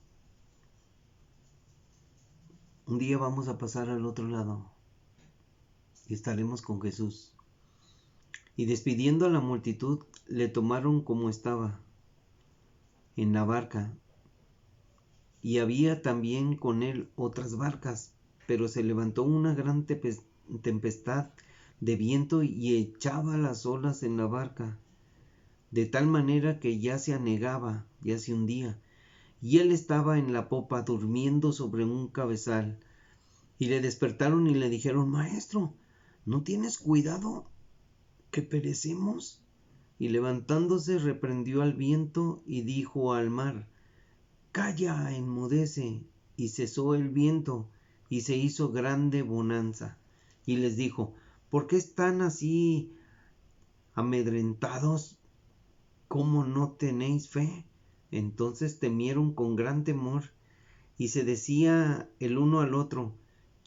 Un día vamos a pasar al otro lado y estaremos con Jesús. Y despidiendo a la multitud, le tomaron como estaba, en la barca. Y había también con él otras barcas, pero se levantó una gran tempestad de viento y echaba las olas en la barca, de tal manera que ya se anegaba, ya se hundía. Y él estaba en la popa durmiendo sobre un cabezal. Y le despertaron y le dijeron: Maestro, ¿no tienes cuidado que perecemos? Y levantándose reprendió al viento y dijo al mar: Calla, enmudece. Y cesó el viento y se hizo grande bonanza. Y les dijo: ¿por qué están así amedrentados? ¿Cómo no tenéis fe? Entonces temieron con gran temor y se decía el uno al otro: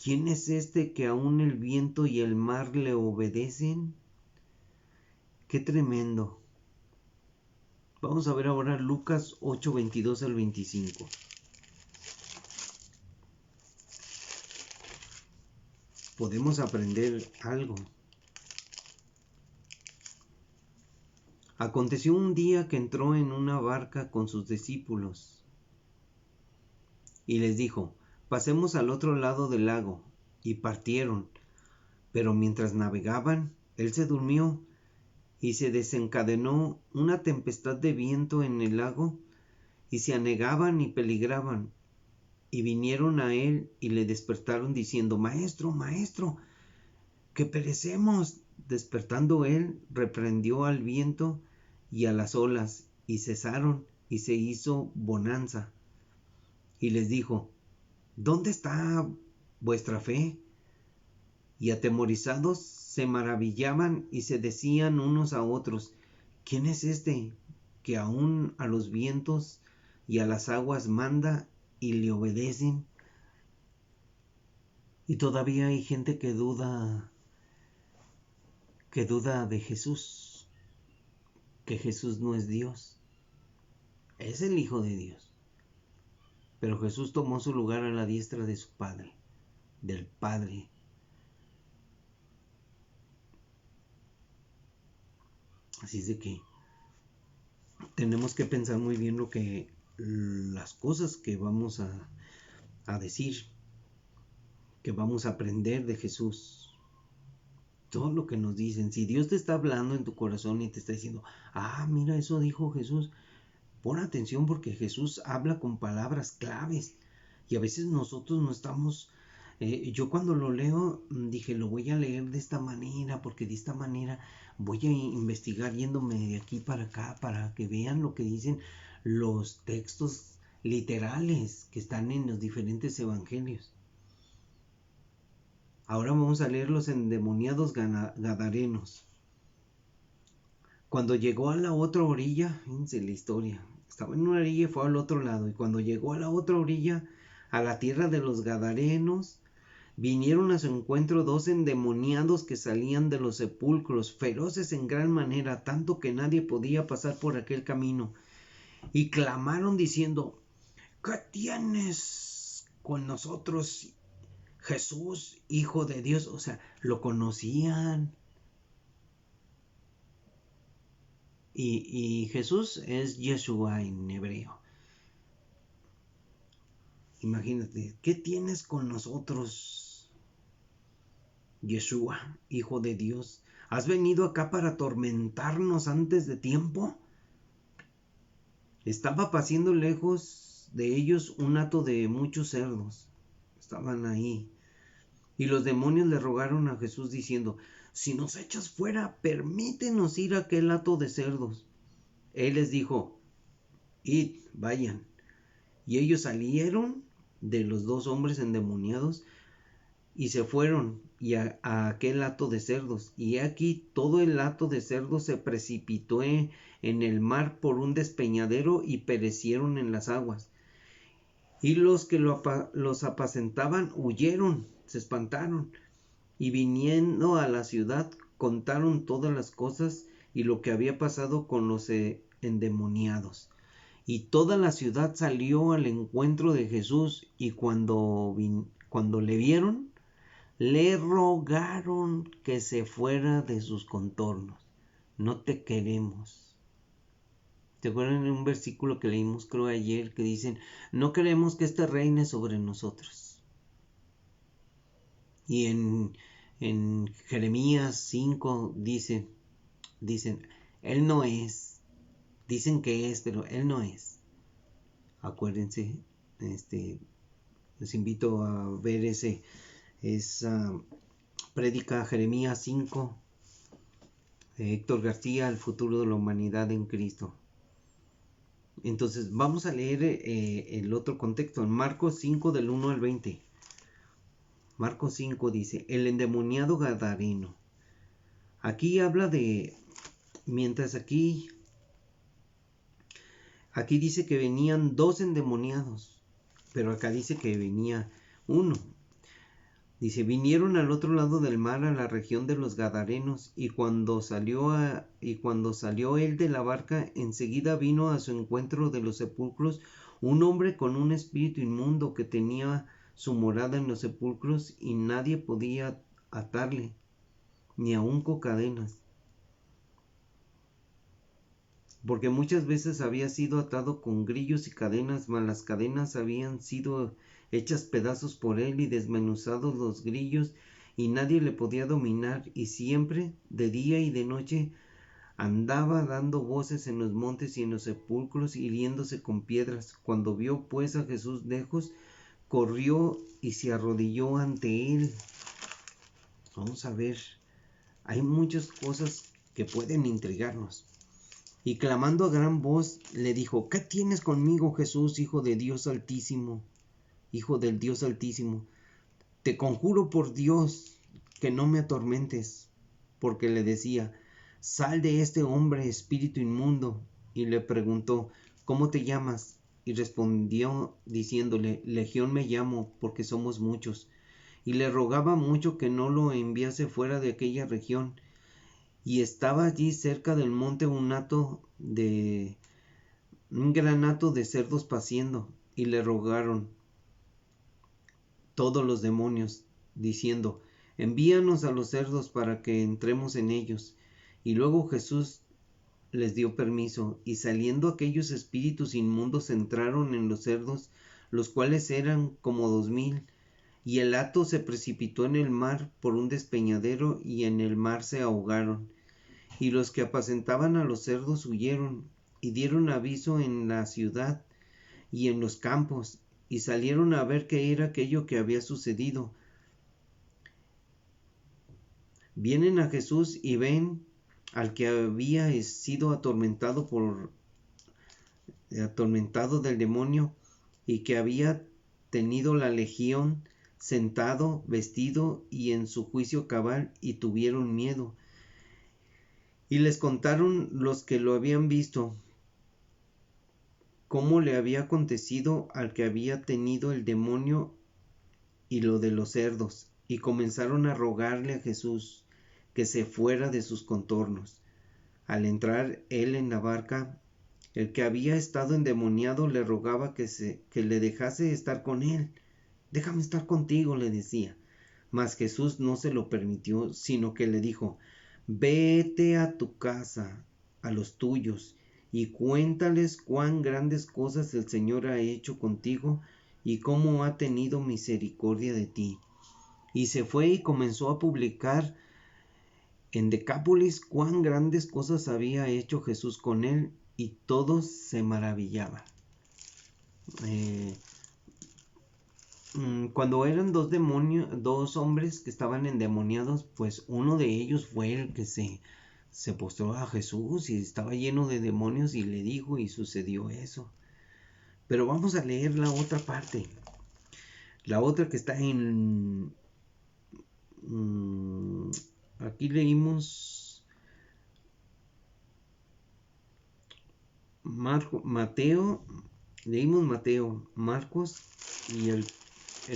¿quién es este que aún el viento y el mar le obedecen? ¡Qué tremendo! Vamos a ver ahora Lucas 8, 22 al 25. Podemos aprender algo. Aconteció un día que entró en una barca con sus discípulos y les dijo: pasemos al otro lado del lago. Y partieron. Pero mientras navegaban, él se durmió, y se desencadenó una tempestad de viento en el lago, y se anegaban y peligraban. Y vinieron a él y le despertaron diciendo: Maestro, maestro, que perecemos. Despertando él, reprendió al viento y a las olas, y cesaron, y se hizo bonanza. Y les dijo: ¿dónde está vuestra fe? Y atemorizados se maravillaban y se decían unos a otros: ¿quién es este que aun a los vientos y a las aguas manda y le obedecen? Y todavía hay gente que duda de Jesús, que Jesús no es Dios, es el Hijo de Dios. Pero Jesús tomó su lugar a la diestra de su Padre, del Padre. Así es de que tenemos que pensar muy bien las cosas que vamos a decir, que vamos a aprender de Jesús. Todo lo que nos dicen. Si Dios te está hablando en tu corazón y te está diciendo: mira, eso dijo Jesús, pon atención, porque Jesús habla con palabras claves. Y a veces nosotros no estamos... yo cuando lo leo dije: lo voy a leer de esta manera, porque de esta manera voy a investigar yéndome de aquí para acá, para que vean lo que dicen los textos literales que están en los diferentes evangelios. Ahora vamos a leer los endemoniados gadarenos. Cuando llegó a la otra orilla, fíjense la historia, estaba en una orilla y fue al otro lado, y cuando llegó a la otra orilla, a la tierra de los gadarenos, vinieron a su encuentro 2 endemoniados que salían de los sepulcros, feroces en gran manera, tanto que nadie podía pasar por aquel camino, y clamaron diciendo: ¿qué tienes con nosotros, Jesús, Hijo de Dios? O sea, lo conocían. Y Jesús es Yeshua en hebreo. Imagínate, ¿qué tienes con nosotros, Yeshua, Hijo de Dios? ¿Has venido acá para atormentarnos antes de tiempo? Estaba pasando lejos de ellos un hato de muchos cerdos. Estaban ahí. Y los demonios le rogaron a Jesús diciendo: si nos echas fuera, permítenos ir a aquel hato de cerdos. Él les dijo: id, vayan. Y ellos salieron de los 2 hombres endemoniados y se fueron a aquel hato de cerdos. Y aquí todo el hato de cerdos se precipitó en el mar por un despeñadero y perecieron en las aguas. Y los que los apacentaban huyeron, se espantaron, y viniendo a la ciudad contaron todas las cosas y lo que había pasado con los endemoniados. Y toda la ciudad salió al encuentro de Jesús, y cuando le vieron, le rogaron que se fuera de sus contornos. No te queremos. ¿Te acuerdan de un versículo que leímos creo ayer que dicen: no queremos que este reine sobre nosotros? Y en Jeremías 5 dicen: él no es. Dicen que es, pero él no es. Acuérdense, les invito a ver esa prédica, Jeremías 5, de Héctor García, El futuro de la humanidad en Cristo. Entonces vamos a leer el otro contexto, en Marcos 5 del 1 al 20. Marcos 5 dice: el endemoniado gadareno. Aquí habla de, mientras aquí dice que venían 2 endemoniados, pero acá dice que venía uno. Dice, vinieron al otro lado del mar, a la región de los Gadarenos, y cuando salió él de la barca, enseguida vino a su encuentro de los sepulcros un hombre con un espíritu inmundo que tenía su morada en los sepulcros, y nadie podía atarle, ni aun con cadenas, porque muchas veces había sido atado con grillos y cadenas, mas las cadenas habían sido hechas pedazos por él y desmenuzados los grillos, y nadie le podía dominar, y siempre, de día y de noche, andaba dando voces en los montes y en los sepulcros, hiriéndose con piedras. Cuando vio pues a Jesús lejos, corrió y se arrodilló ante él. Vamos a ver, hay muchas cosas que pueden intrigarnos. Y clamando a gran voz, le dijo, ¿qué tienes conmigo, Jesús, hijo de Dios Altísimo? Hijo del Dios Altísimo, te conjuro por Dios que no me atormentes. Porque le decía, sal de este hombre, espíritu inmundo. Y le preguntó, ¿cómo te llamas? Y respondió diciéndole, Legión me llamo, porque somos muchos. Y le rogaba mucho que no lo enviase fuera de aquella región. Y estaba allí cerca del monte un gran hato de cerdos paciendo, y le rogaron todos los demonios, diciendo, envíanos a los cerdos para que entremos en ellos. Y luego Jesús les dio permiso, y saliendo aquellos espíritus inmundos entraron en los cerdos, los cuales eran como 2000, y el hato se precipitó en el mar por un despeñadero, y en el mar se ahogaron. Y los que apacentaban a los cerdos huyeron, y dieron aviso en la ciudad y en los campos, y salieron a ver qué era aquello que había sucedido. Vienen a Jesús y ven al que había sido atormentado del demonio, y que había tenido la legión, sentado, vestido y en su juicio cabal, y tuvieron miedo. Y les contaron los que lo habían visto cómo le había acontecido al que había tenido el demonio y lo de los cerdos, y comenzaron a rogarle a Jesús que se fuera de sus contornos. Al entrar él en la barca, el que había estado endemoniado le rogaba que le dejase estar con él. Déjame estar contigo, le decía. Mas Jesús no se lo permitió, sino que le dijo, vete a tu casa, a los tuyos, y cuéntales cuán grandes cosas el Señor ha hecho contigo y cómo ha tenido misericordia de ti. Y se fue y comenzó a publicar en Decápolis cuán grandes cosas había hecho Jesús con él, y todos se maravillaban. Cuando eran dos hombres que estaban endemoniados, pues uno de ellos fue el que se postró a Jesús y estaba lleno de demonios y le dijo, y sucedió eso. Pero vamos a leer la otra parte, la otra que está en aquí leímos leímos Mateo, Marcos, y el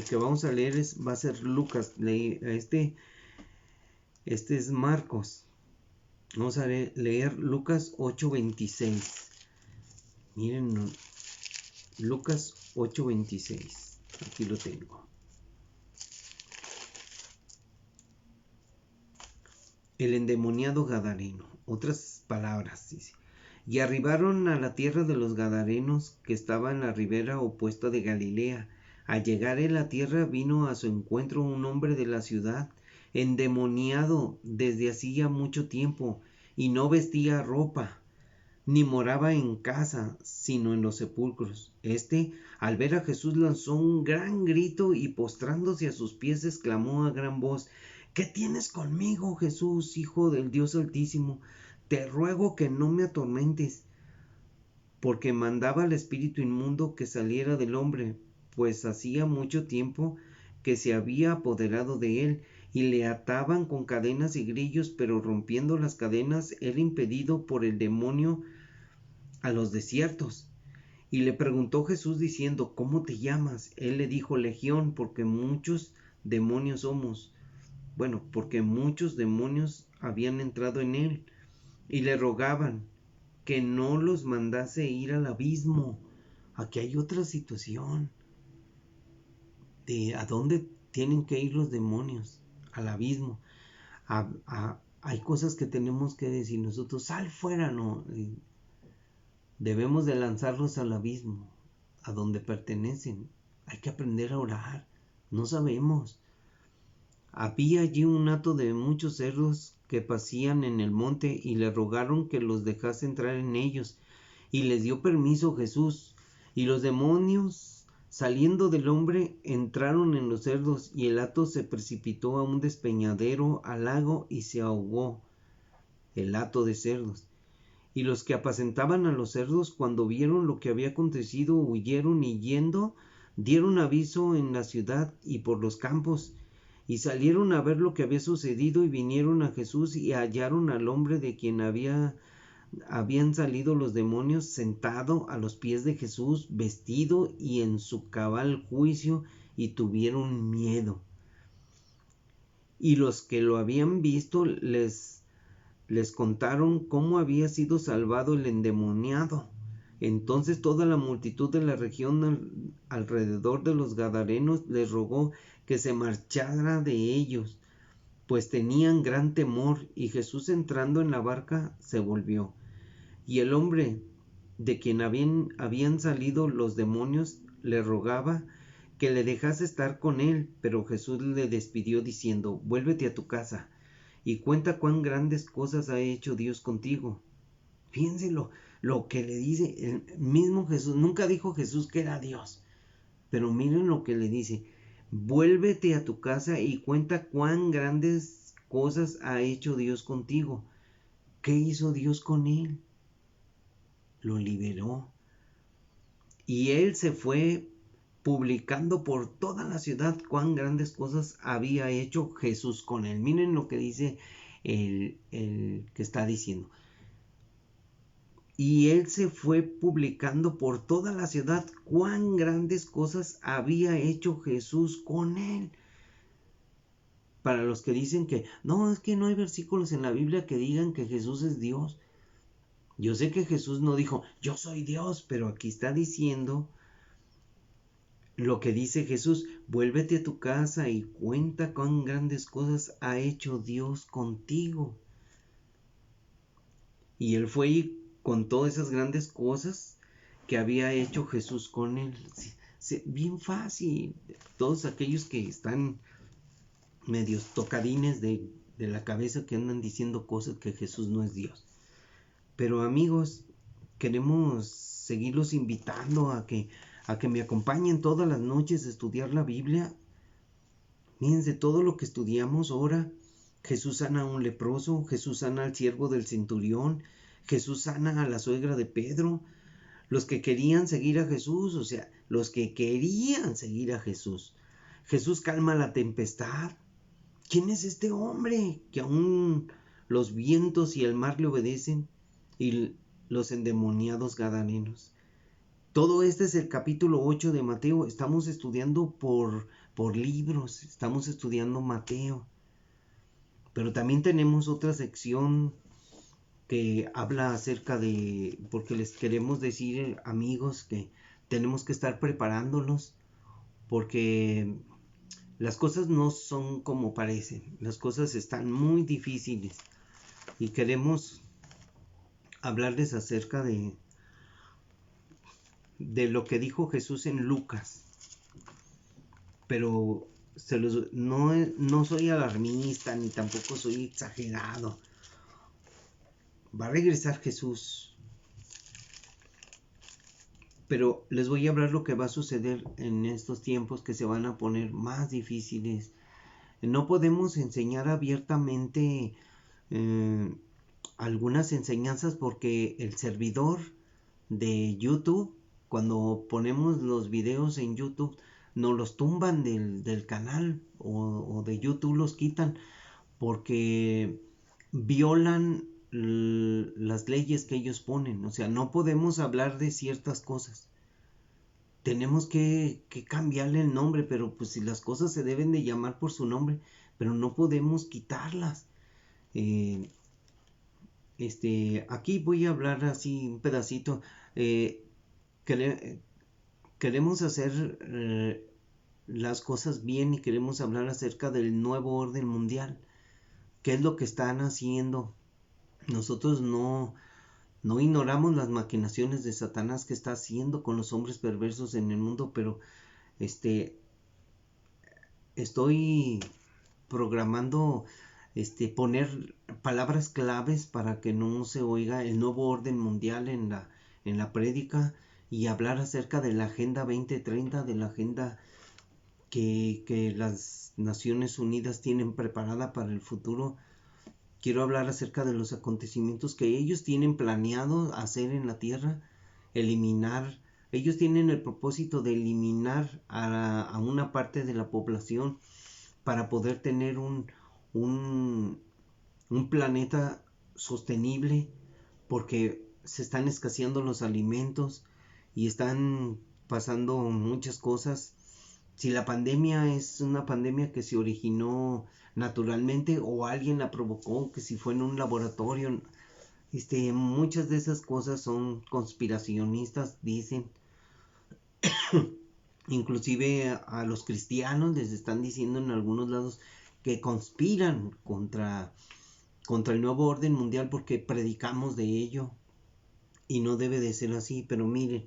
que vamos a leer va a ser Lucas. Este es Marcos. Vamos a leer Lucas 8:26. Miren, Lucas 8:26. Aquí lo tengo. El endemoniado gadareno. Otras palabras, dice. Y arribaron a la tierra de los Gadarenos, que estaba en la ribera opuesta de Galilea. Al llegar en la tierra vino a su encuentro un hombre de la ciudad, endemoniado desde hacía mucho tiempo, y no vestía ropa, ni moraba en casa, sino en los sepulcros. Al ver a Jesús, lanzó un gran grito, y postrándose a sus pies, exclamó a gran voz, ¿qué tienes conmigo, Jesús, Hijo del Dios Altísimo? Te ruego que no me atormentes. Porque mandaba al espíritu inmundo que saliera del hombre, pues hacía mucho tiempo que se había apoderado de él, y le ataban con cadenas y grillos, pero rompiendo las cadenas era impedido por el demonio a los desiertos. Y le preguntó Jesús diciendo, ¿cómo te llamas? Él le dijo, Legión, porque muchos demonios somos? Bueno, porque muchos demonios habían entrado en él y le rogaban que no los mandase ir al abismo. Aquí hay otra situación de a dónde tienen que ir los demonios, al abismo. Hay cosas que tenemos que decir nosotros, sal fuera, no. Debemos de lanzarlos al abismo, a donde pertenecen. Hay que aprender a orar. No sabemos. Había allí un hato de muchos cerdos que pasían en el monte y le rogaron que los dejase entrar en ellos. Y les dio permiso Jesús. Y los demonios, saliendo del hombre, entraron en los cerdos, y el hato se precipitó a un despeñadero, al lago, y se ahogó. El hato de cerdos. Y los que apacentaban a los cerdos, cuando vieron lo que había acontecido, huyeron, y yendo, dieron aviso en la ciudad y por los campos. Y salieron a ver lo que había sucedido, y vinieron a Jesús, y hallaron al hombre de quien habían salido los demonios, sentado a los pies de Jesús, vestido y en su cabal juicio, y tuvieron miedo. Y los que lo habían visto les contaron cómo había sido salvado el endemoniado. Entonces toda la multitud de la región alrededor de los Gadarenos les rogó que se marchara de ellos, pues tenían gran temor. Y Jesús, entrando en la barca, se volvió. Y el hombre de quien habían salido los demonios le rogaba que le dejase estar con él, pero Jesús le despidió diciendo, vuélvete a tu casa y cuenta cuán grandes cosas ha hecho Dios contigo. Fíjense lo que le dice el mismo Jesús. Nunca dijo Jesús que era Dios, pero miren lo que le dice, vuélvete a tu casa y cuenta cuán grandes cosas ha hecho Dios contigo. ¿Qué hizo Dios con él? Lo liberó. Y él se fue publicando por toda la ciudad cuán grandes cosas había hecho Jesús con él. Miren lo que dice el que está diciendo. Y él se fue publicando por toda la ciudad cuán grandes cosas había hecho Jesús con él. Para los que dicen que no, es que no hay versículos en la Biblia que digan que Jesús es Dios. Yo sé que Jesús no dijo, yo soy Dios, pero aquí está diciendo lo que dice Jesús, vuélvete a tu casa y cuenta cuán grandes cosas ha hecho Dios contigo. Y él fue y contó esas grandes cosas que había hecho Jesús con él. Bien fácil. Todos aquellos que están medios tocadines de la cabeza, que andan diciendo cosas que Jesús no es Dios. Pero amigos, queremos seguirlos invitando a que me acompañen todas las noches a estudiar la Biblia. Fíjense, todo lo que estudiamos ahora, Jesús sana a un leproso, Jesús sana al siervo del centurión, Jesús sana a la suegra de Pedro, los que querían seguir a Jesús, o sea, los que querían seguir a Jesús. Jesús calma la tempestad. ¿Quién es este hombre que aún los vientos y el mar le obedecen? Y los endemoniados gadarenos. Todo este es el capítulo 8 de Mateo. Estamos estudiando por libros, estamos estudiando Mateo. Pero también tenemos otra sección que habla acerca de, porque les queremos decir, amigos, que tenemos que estar preparándonos, porque las cosas no son como parecen, las cosas están muy difíciles y queremos hablarles acerca de lo que dijo Jesús en Lucas. Pero no soy alarmista ni tampoco soy exagerado. Va a regresar Jesús. Pero les voy a hablar lo que va a suceder en estos tiempos que se van a poner más difíciles. No podemos enseñar abiertamente algunas enseñanzas porque el servidor de YouTube, cuando ponemos los videos en YouTube, nos los tumban del canal o de YouTube los quitan porque violan las leyes que ellos ponen. O sea, no podemos hablar de ciertas cosas. tenemos que cambiarle el nombre, pero pues si las cosas se deben de llamar por su nombre, pero no podemos quitarlas. Eh, aquí voy a hablar así un pedacito. Eh, quere- Queremos hacer las cosas bien y queremos hablar acerca del nuevo orden mundial. ¿Qué es lo que están haciendo? Nosotros no ignoramos las maquinaciones de Satanás que está haciendo con los hombres perversos en el mundo, pero este estoy programando poner palabras claves para que no se oiga el nuevo orden mundial en la prédica y hablar acerca de la Agenda 2030, de la agenda que las Naciones Unidas tienen preparada para el futuro. Quiero hablar acerca de los acontecimientos que ellos tienen planeado hacer en la Tierra, eliminar. Ellos tienen el propósito de eliminar a una parte de la población para poder tener un, un planeta sostenible, porque se están escaseando los alimentos y están pasando muchas cosas. Si la pandemia es una pandemia que se originó naturalmente o alguien la provocó, que si fue en un laboratorio, muchas de esas cosas son conspiracionistas, dicen. Inclusive a los cristianos les están diciendo en algunos lados que conspiran contra el nuevo orden mundial porque predicamos de ello y no debe de ser así. Pero miren,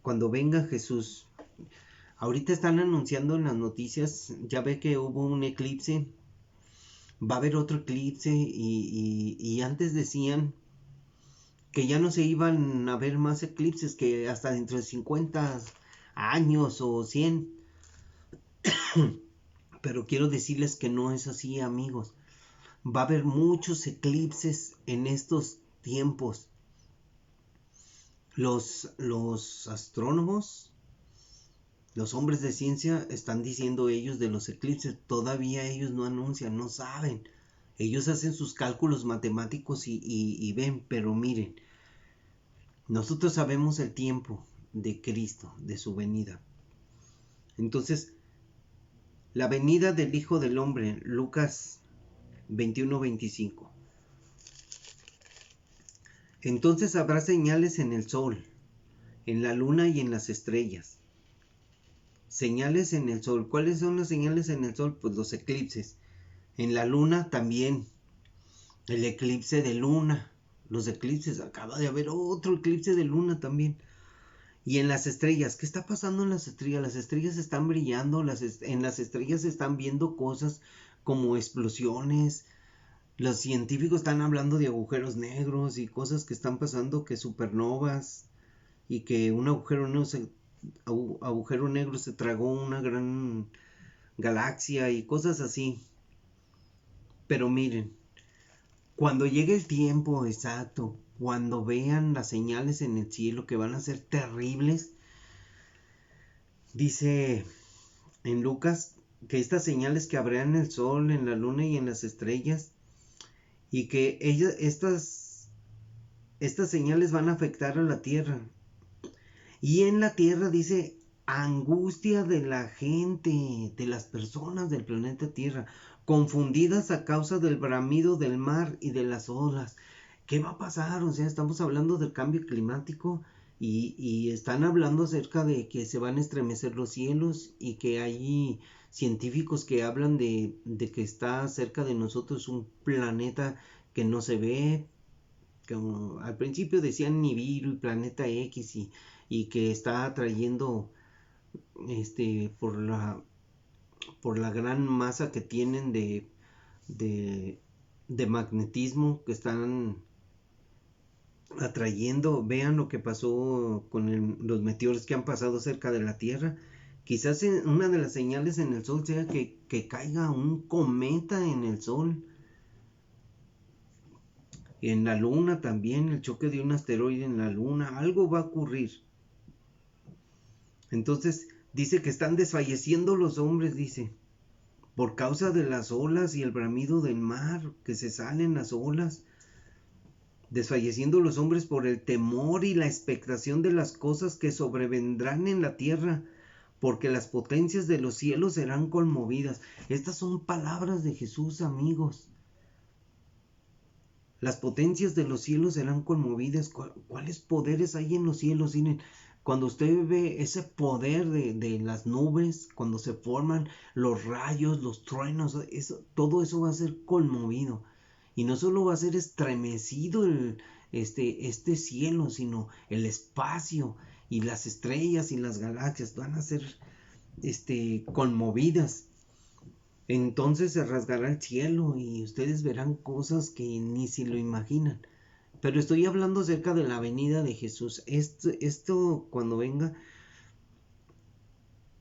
cuando venga Jesús, ahorita están anunciando en las noticias, ya ve que hubo un eclipse, va a haber otro eclipse y antes decían que ya no se iban a ver más eclipses, que hasta dentro de 50 años o 100. Pero quiero decirles que no es así, amigos. Va a haber muchos eclipses en estos tiempos. Los astrónomos, los hombres de ciencia están diciendo ellos de los eclipses. Todavía ellos no anuncian, no saben. Ellos hacen sus cálculos matemáticos y ven, pero miren, nosotros sabemos el tiempo de Cristo, de su venida. Entonces, la venida del Hijo del Hombre, Lucas 21:25. Entonces habrá señales en el sol, en la luna y en las estrellas. Señales en el sol. ¿Cuáles son las señales en el sol? Pues los eclipses. En la luna también. El eclipse de luna. Los eclipses. Acaba de haber otro eclipse de luna también. Y en las estrellas. ¿Qué está pasando en las estrellas? Las estrellas están brillando. En las estrellas se están viendo cosas como explosiones. Los científicos están hablando de agujeros negros y cosas que están pasando, que supernovas, y que un agujero negro se tragó una gran galaxia y cosas así. Pero miren, cuando llegue el tiempo exacto, cuando vean las señales en el cielo que van a ser terribles, dice en Lucas que estas señales que habrá en el sol, en la luna y en las estrellas, y que estas señales van a afectar a la tierra. Y en la tierra dice angustia de la gente, de las personas del planeta Tierra, confundidas a causa del bramido del mar y de las olas. ¿Qué va a pasar? O sea, estamos hablando del cambio climático y están hablando acerca de que se van a estremecer los cielos y que hay científicos que hablan de que está cerca de nosotros un planeta que no se ve, como al principio decían Nibiru y Planeta X y que está atrayendo por la gran masa que tienen de, de magnetismo que están atrayendo. Vean lo que pasó con los meteoros que han pasado cerca de la Tierra. Quizás una de las señales en el sol sea que caiga un cometa en el sol. En la luna también, el choque de un asteroide en la luna, algo va a ocurrir. Entonces dice que están desfalleciendo los hombres, dice, por causa de las olas y el bramido del mar, que se salen las olas. desfalleciendo los hombres por el temor y la expectación de las cosas que sobrevendrán en la tierra, porque las potencias de los cielos serán conmovidas. Estas son palabras de Jesús, amigos. Las potencias de los cielos serán conmovidas. ¿Cuáles poderes hay en los cielos? Miren, cuando usted ve ese poder de las nubes, cuando se forman los rayos, los truenos, todo eso va a ser conmovido. Y no solo va a ser estremecido este cielo, sino el espacio y las estrellas y las galaxias van a ser conmovidas. Entonces se rasgará el cielo y ustedes verán cosas que ni se lo imaginan. Pero estoy hablando acerca de la venida de Jesús. Esto cuando venga,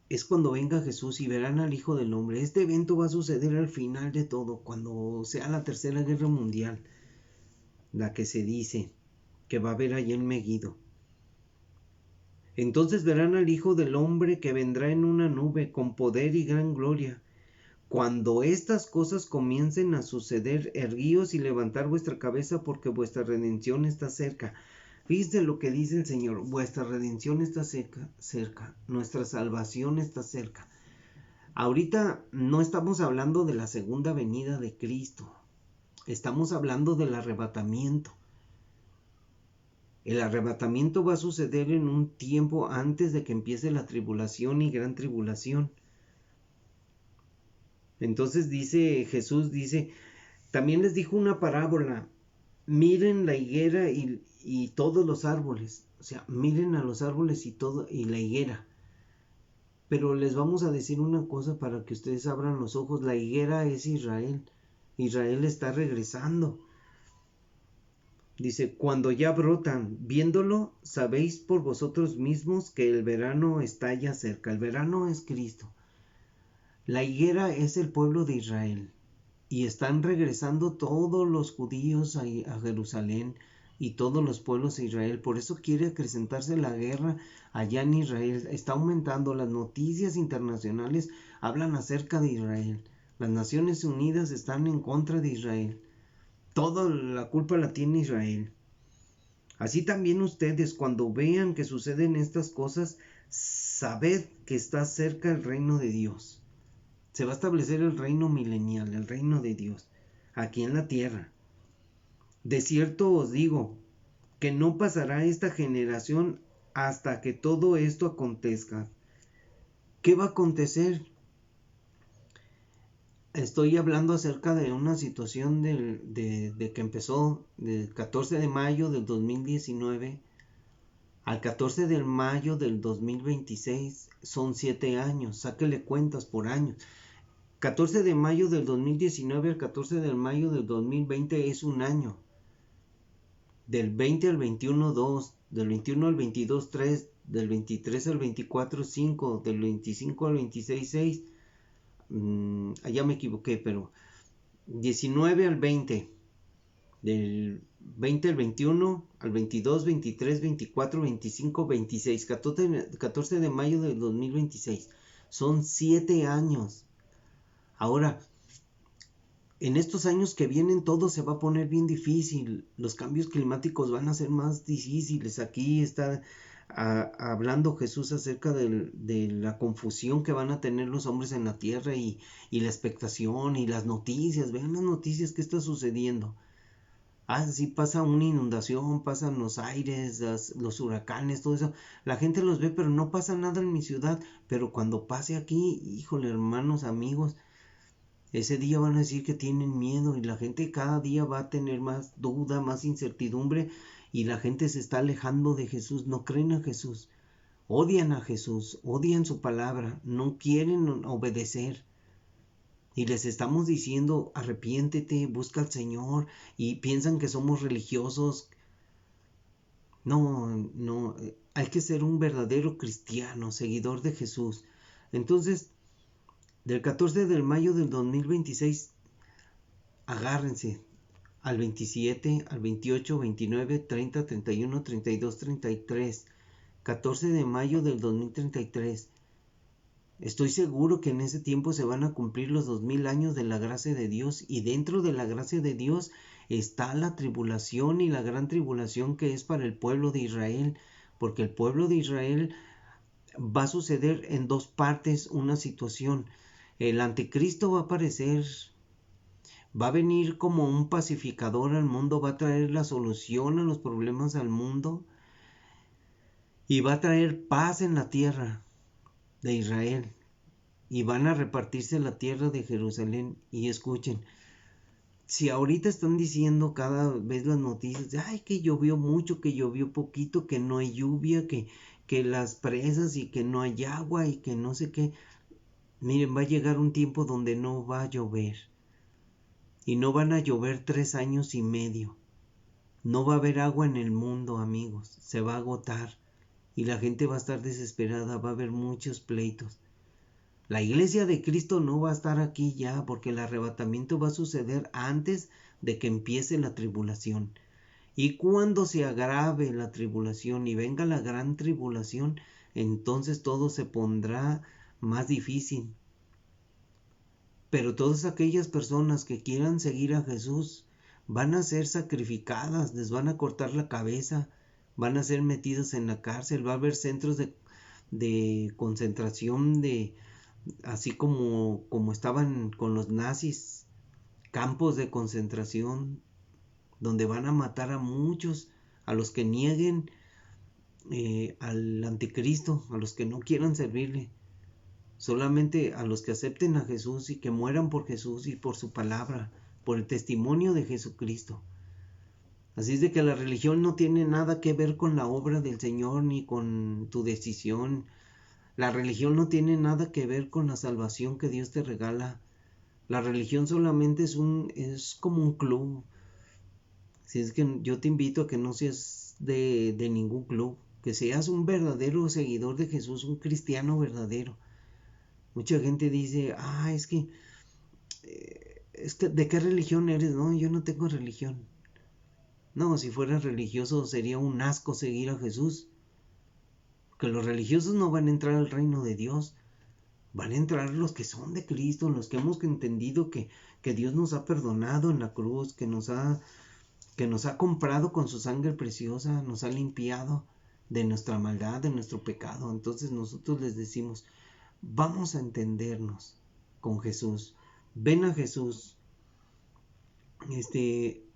es cuando venga Jesús y verán al Hijo del Hombre. Este evento va a suceder al final de todo, cuando sea la tercera guerra mundial, la que se dice que va a haber allá en Megiddo. Entonces verán al Hijo del Hombre que vendrá en una nube con poder y gran gloria. Cuando estas cosas comiencen a suceder, erguíos y levantar vuestra cabeza, porque vuestra redención está cerca. Fíjense lo que dice el Señor: vuestra redención está cerca, nuestra salvación está cerca. Ahorita no estamos hablando de la segunda venida de Cristo, estamos hablando del arrebatamiento. El arrebatamiento va a suceder en un tiempo antes de que empiece la tribulación y gran tribulación. Entonces Jesús dice, también les dijo una parábola: miren la higuera y todos los árboles. O sea, miren a los árboles y la higuera. Pero les vamos a decir una cosa para que ustedes abran los ojos: la higuera es Israel. Israel está regresando. Dice, cuando ya brotan, viéndolo, sabéis por vosotros mismos que el verano está ya cerca. El verano es Cristo. La higuera es el pueblo de Israel. Y están regresando todos los judíos a Jerusalén y todos los pueblos de Israel. Por eso quiere acrecentarse la guerra allá en Israel. Está aumentando. Las noticias internacionales hablan acerca de Israel. Las Naciones Unidas están en contra de Israel. Toda la culpa la tiene Israel. Así también ustedes, cuando vean que suceden estas cosas, sabed que está cerca el reino de Dios. Se va a establecer el reino milenial, el reino de Dios, aquí en la tierra. De cierto os digo, que no pasará esta generación hasta que todo esto acontezca. ¿Qué va a acontecer? Estoy hablando acerca de una situación de que empezó del 14 de mayo del 2019 al 14 de mayo del 2026. Son 7 años, sáquele cuentas por años. 14 de mayo del 2019 al 14 de mayo del 2020 es un año. Del 20 al 21, 2. Del 21 al 22, 3. Del 23 al 24, 5. Del 25 al 26, 6. Ya me equivoqué, pero 19 al 20. Del 20 al 21, al 22, 23, 24, 25, 26. 14 de mayo del 2026. Son 7 años. Ahora, en estos años que vienen todo se va a poner bien difícil. Los cambios climáticos van a ser más difíciles. Aquí está hablando Jesús acerca de la confusión que van a tener los hombres en la tierra y la expectación y las noticias. Vean las noticias que está sucediendo. Sí, pasa una inundación, pasan los aires, los huracanes, todo eso. La gente los ve, pero no pasa nada en mi ciudad. Pero cuando pase aquí, híjole, hermanos, amigos, ese día van a decir que tienen miedo y la gente cada día va a tener más duda, más incertidumbre y la gente se está alejando de Jesús. No creen a Jesús, odian a Jesús, odian su palabra, no quieren obedecer. Y les estamos diciendo, arrepiéntete, busca al Señor, y piensan que somos religiosos. No, hay que ser un verdadero cristiano, seguidor de Jesús. Entonces, del 14 de mayo del 2026, agárrense al 27, al 28, 29, 30, 31, 32, 33. 14 de mayo del 2033. Estoy seguro que en ese tiempo se van a cumplir los 2000 años de la gracia de Dios, y dentro de la gracia de Dios está la tribulación y la gran tribulación que es para el pueblo de Israel, porque el pueblo de Israel va a suceder en dos partes una situación. El anticristo va a aparecer, va a venir como un pacificador al mundo, va a traer la solución a los problemas al mundo y va a traer paz en la tierra de Israel. Y van a repartirse la tierra de Jerusalén. Y escuchen, si ahorita están diciendo cada vez las noticias, ay, que llovió mucho, que llovió poquito, que no hay lluvia, que las presas y que no hay agua y que no sé qué. Miren, va a llegar un tiempo donde no va a llover. Y no van a llover 3 años y medio. No va a haber agua en el mundo, amigos. Se va a agotar. Y la gente va a estar desesperada. Va a haber muchos pleitos. La iglesia de Cristo no va a estar aquí ya, porque el arrebatamiento va a suceder antes de que empiece la tribulación. Y cuando se agrave la tribulación y venga la gran tribulación, entonces todo se pondrá más difícil. Pero todas aquellas personas que quieran seguir a Jesús van a ser sacrificadas, les van a cortar la cabeza, van a ser metidos en la cárcel, va a haber centros de concentración, así como estaban con los nazis, campos de concentración, donde van a matar a muchos, a los que nieguen al anticristo, a los que no quieran servirle. Solamente a los que acepten a Jesús y que mueran por Jesús y por su palabra, por el testimonio de Jesucristo. Así es de que la religión no tiene nada que ver con la obra del Señor ni con tu decisión. La religión no tiene nada que ver con la salvación que Dios te regala. La religión solamente es como un club. Así es que yo te invito a que no seas de ningún club, que seas un verdadero seguidor de Jesús, un cristiano verdadero. Mucha gente dice, es que, ¿de qué religión eres? No, yo no tengo religión. No, si fuera religioso sería un asco seguir a Jesús. Que los religiosos no van a entrar al reino de Dios. Van a entrar los que son de Cristo, los que hemos entendido que Dios nos ha perdonado en la cruz, que nos ha comprado con su sangre preciosa, nos ha limpiado de nuestra maldad, de nuestro pecado. Entonces nosotros les decimos, vamos a entendernos con Jesús. Ven a Jesús.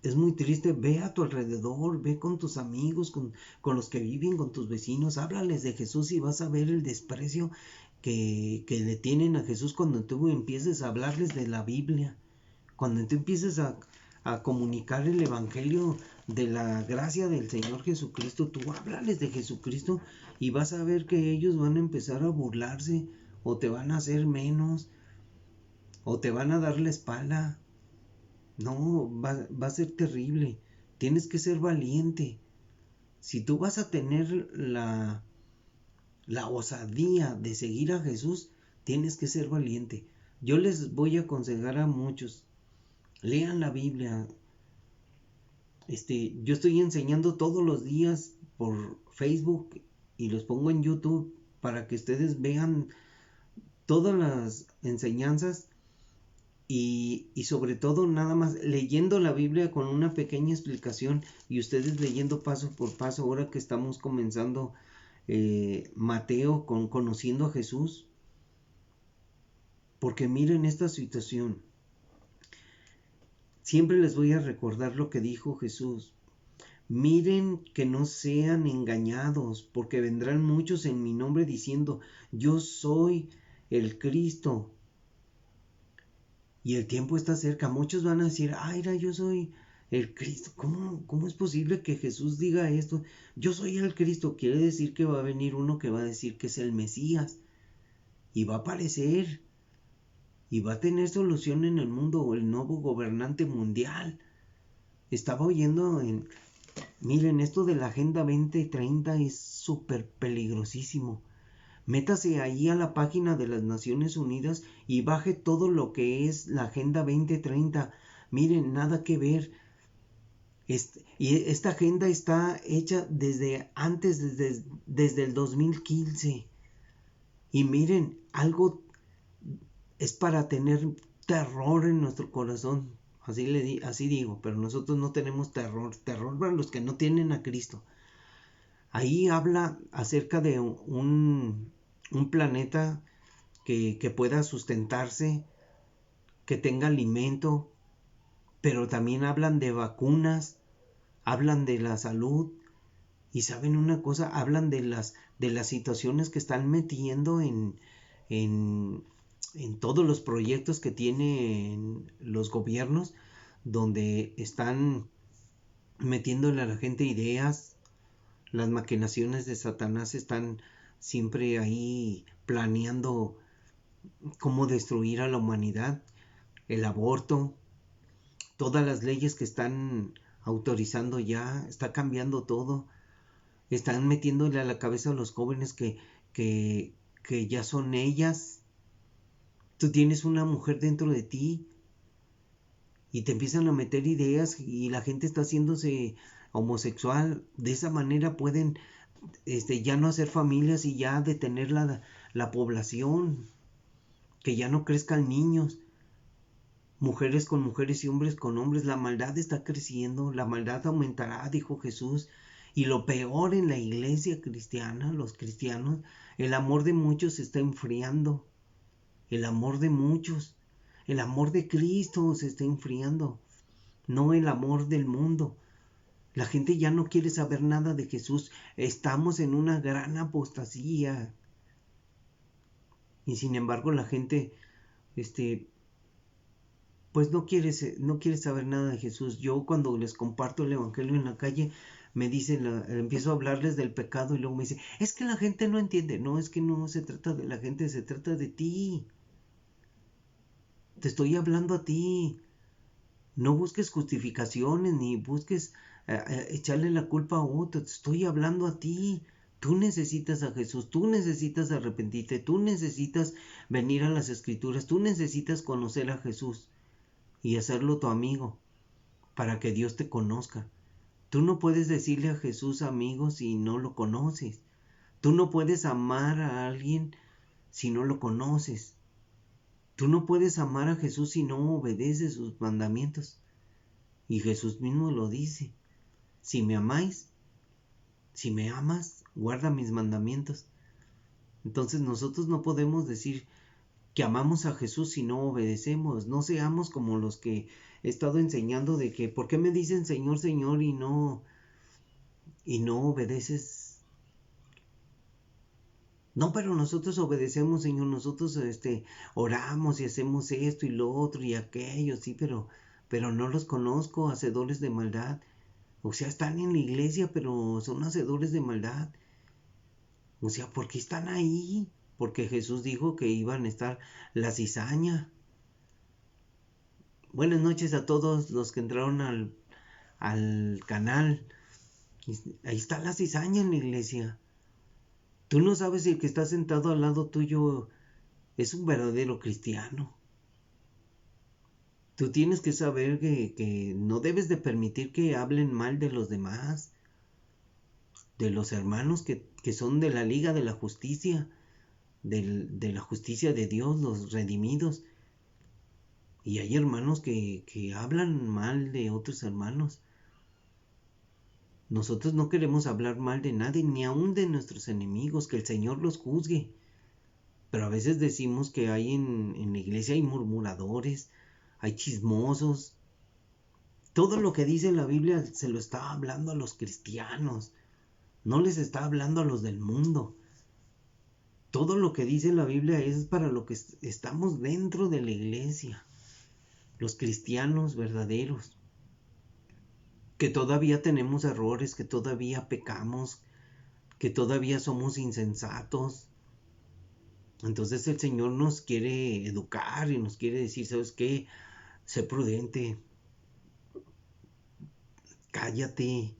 Es muy triste, ve a tu alrededor, ve con tus amigos, con los que viven, con tus vecinos, háblales de Jesús y vas a ver el desprecio que le tienen a Jesús cuando tú empieces a hablarles de la Biblia, cuando tú empieces a comunicar el evangelio de la gracia del Señor Jesucristo. Tú háblales de Jesucristo y vas a ver que ellos van a empezar a burlarse o te van a hacer menos o te van a dar la espalda. No, va a ser terrible. Tienes que ser valiente. Si tú vas a tener la osadía de seguir a Jesús, tienes que ser valiente. Yo les voy a aconsejar a muchos, lean la Biblia. Yo estoy enseñando todos los días por Facebook y los pongo en YouTube para que ustedes vean todas las enseñanzas y sobre todo nada más leyendo la Biblia con una pequeña explicación y ustedes leyendo paso por paso. Ahora que estamos comenzando Mateo con conociendo a Jesús, porque miren esta situación. Siempre les voy a recordar lo que dijo Jesús. Miren que no sean engañados, porque vendrán muchos en mi nombre diciendo, yo soy el Cristo. Y el tiempo está cerca. Muchos van a decir, yo soy el Cristo. ¿Cómo es posible que Jesús diga esto? Yo soy el Cristo. Quiere decir que va a venir uno que va a decir que es el Mesías. Y va a aparecer. Y va a tener solución en el mundo. El nuevo gobernante mundial. Estaba oyendo miren, esto de la Agenda 2030 es súper peligrosísimo. Métase ahí a la página de las Naciones Unidas y baje todo lo que es la Agenda 2030. Miren, nada que ver. Y esta agenda está hecha desde el 2015. Y miren, algo es para tener terror en nuestro corazón. así digo, pero nosotros no tenemos terror para los que no tienen a Cristo. Ahí habla acerca de un planeta que pueda sustentarse, que tenga alimento, pero también hablan de vacunas, hablan de la salud, y saben una cosa, hablan de las situaciones que están metiendo en, en todos los proyectos que tienen los gobiernos, donde están metiéndole a la gente ideas. Las maquinaciones de Satanás están siempre ahí planeando cómo destruir a la humanidad. El aborto, todas las leyes que están autorizando ya, está cambiando todo. Están metiéndole a la cabeza a los jóvenes que ya son ellas. Tú tienes una mujer dentro de ti y te empiezan a meter ideas y la gente está haciéndose homosexual. De esa manera pueden ya no hacer familias y ya detener la población, que ya no crezcan niños, mujeres con mujeres y hombres con hombres. La maldad está creciendo, la maldad aumentará, dijo Jesús. Y lo peor en la iglesia cristiana, los cristianos, el amor de muchos se está enfriando. El amor de muchos, el amor de Cristo se está enfriando, no el amor del mundo. La gente ya no quiere saber nada de Jesús. Estamos en una gran apostasía. Y sin embargo la gente, pues no quiere saber nada de Jesús. Yo cuando les comparto el evangelio en la calle, me dicen, empiezo a hablarles del pecado y luego me dicen, es que la gente no entiende. No, es que no se trata de la gente, se trata de ti. Te estoy hablando a ti. No busques justificaciones ni busques echarle la culpa a otro. Te estoy hablando a ti. Tú necesitas a Jesús, tú necesitas arrepentirte, tú necesitas venir a las Escrituras, tú necesitas conocer a Jesús y hacerlo tu amigo para que Dios te conozca. Tú no puedes decirle a Jesús amigo si no lo conoces. Tú no puedes amar a alguien si no lo conoces. Tú no puedes amar a Jesús si no obedeces sus mandamientos. Y Jesús mismo lo dice. Si me amáis, si me amas, guarda mis mandamientos. Entonces nosotros no podemos decir que amamos a Jesús si no obedecemos. No seamos como los que he estado enseñando de que, ¿por qué me dicen Señor, Señor y no obedeces? No, pero nosotros obedecemos, Señor, nosotros oramos y hacemos esto y lo otro y aquello, sí, pero no los conozco, hacedores de maldad. O sea, están en la iglesia, pero son hacedores de maldad. O sea, ¿por qué están ahí? Porque Jesús dijo que iban a estar la cizaña. Buenas noches a todos los que entraron al canal. Ahí está la cizaña en la iglesia. Tú no sabes si el que está sentado al lado tuyo es un verdadero cristiano. Tú tienes que saber que no debes de permitir que hablen mal de los demás, de los hermanos que son de la Liga de la Justicia, de la justicia de Dios, los redimidos. Y hay hermanos que hablan mal de otros hermanos. Nosotros no queremos hablar mal de nadie, ni aun de nuestros enemigos, que el Señor los juzgue. Pero a veces decimos que hay en la iglesia hay murmuradores, hay chismosos. Todo lo que dice la Biblia se lo está hablando a los cristianos, no les está hablando a los del mundo. Todo lo que dice la Biblia es para lo que estamos dentro de la iglesia, los cristianos verdaderos, que todavía tenemos errores, que todavía pecamos, que todavía somos insensatos. Entonces el Señor nos quiere educar y nos quiere decir, ¿sabes qué? Sé prudente, cállate.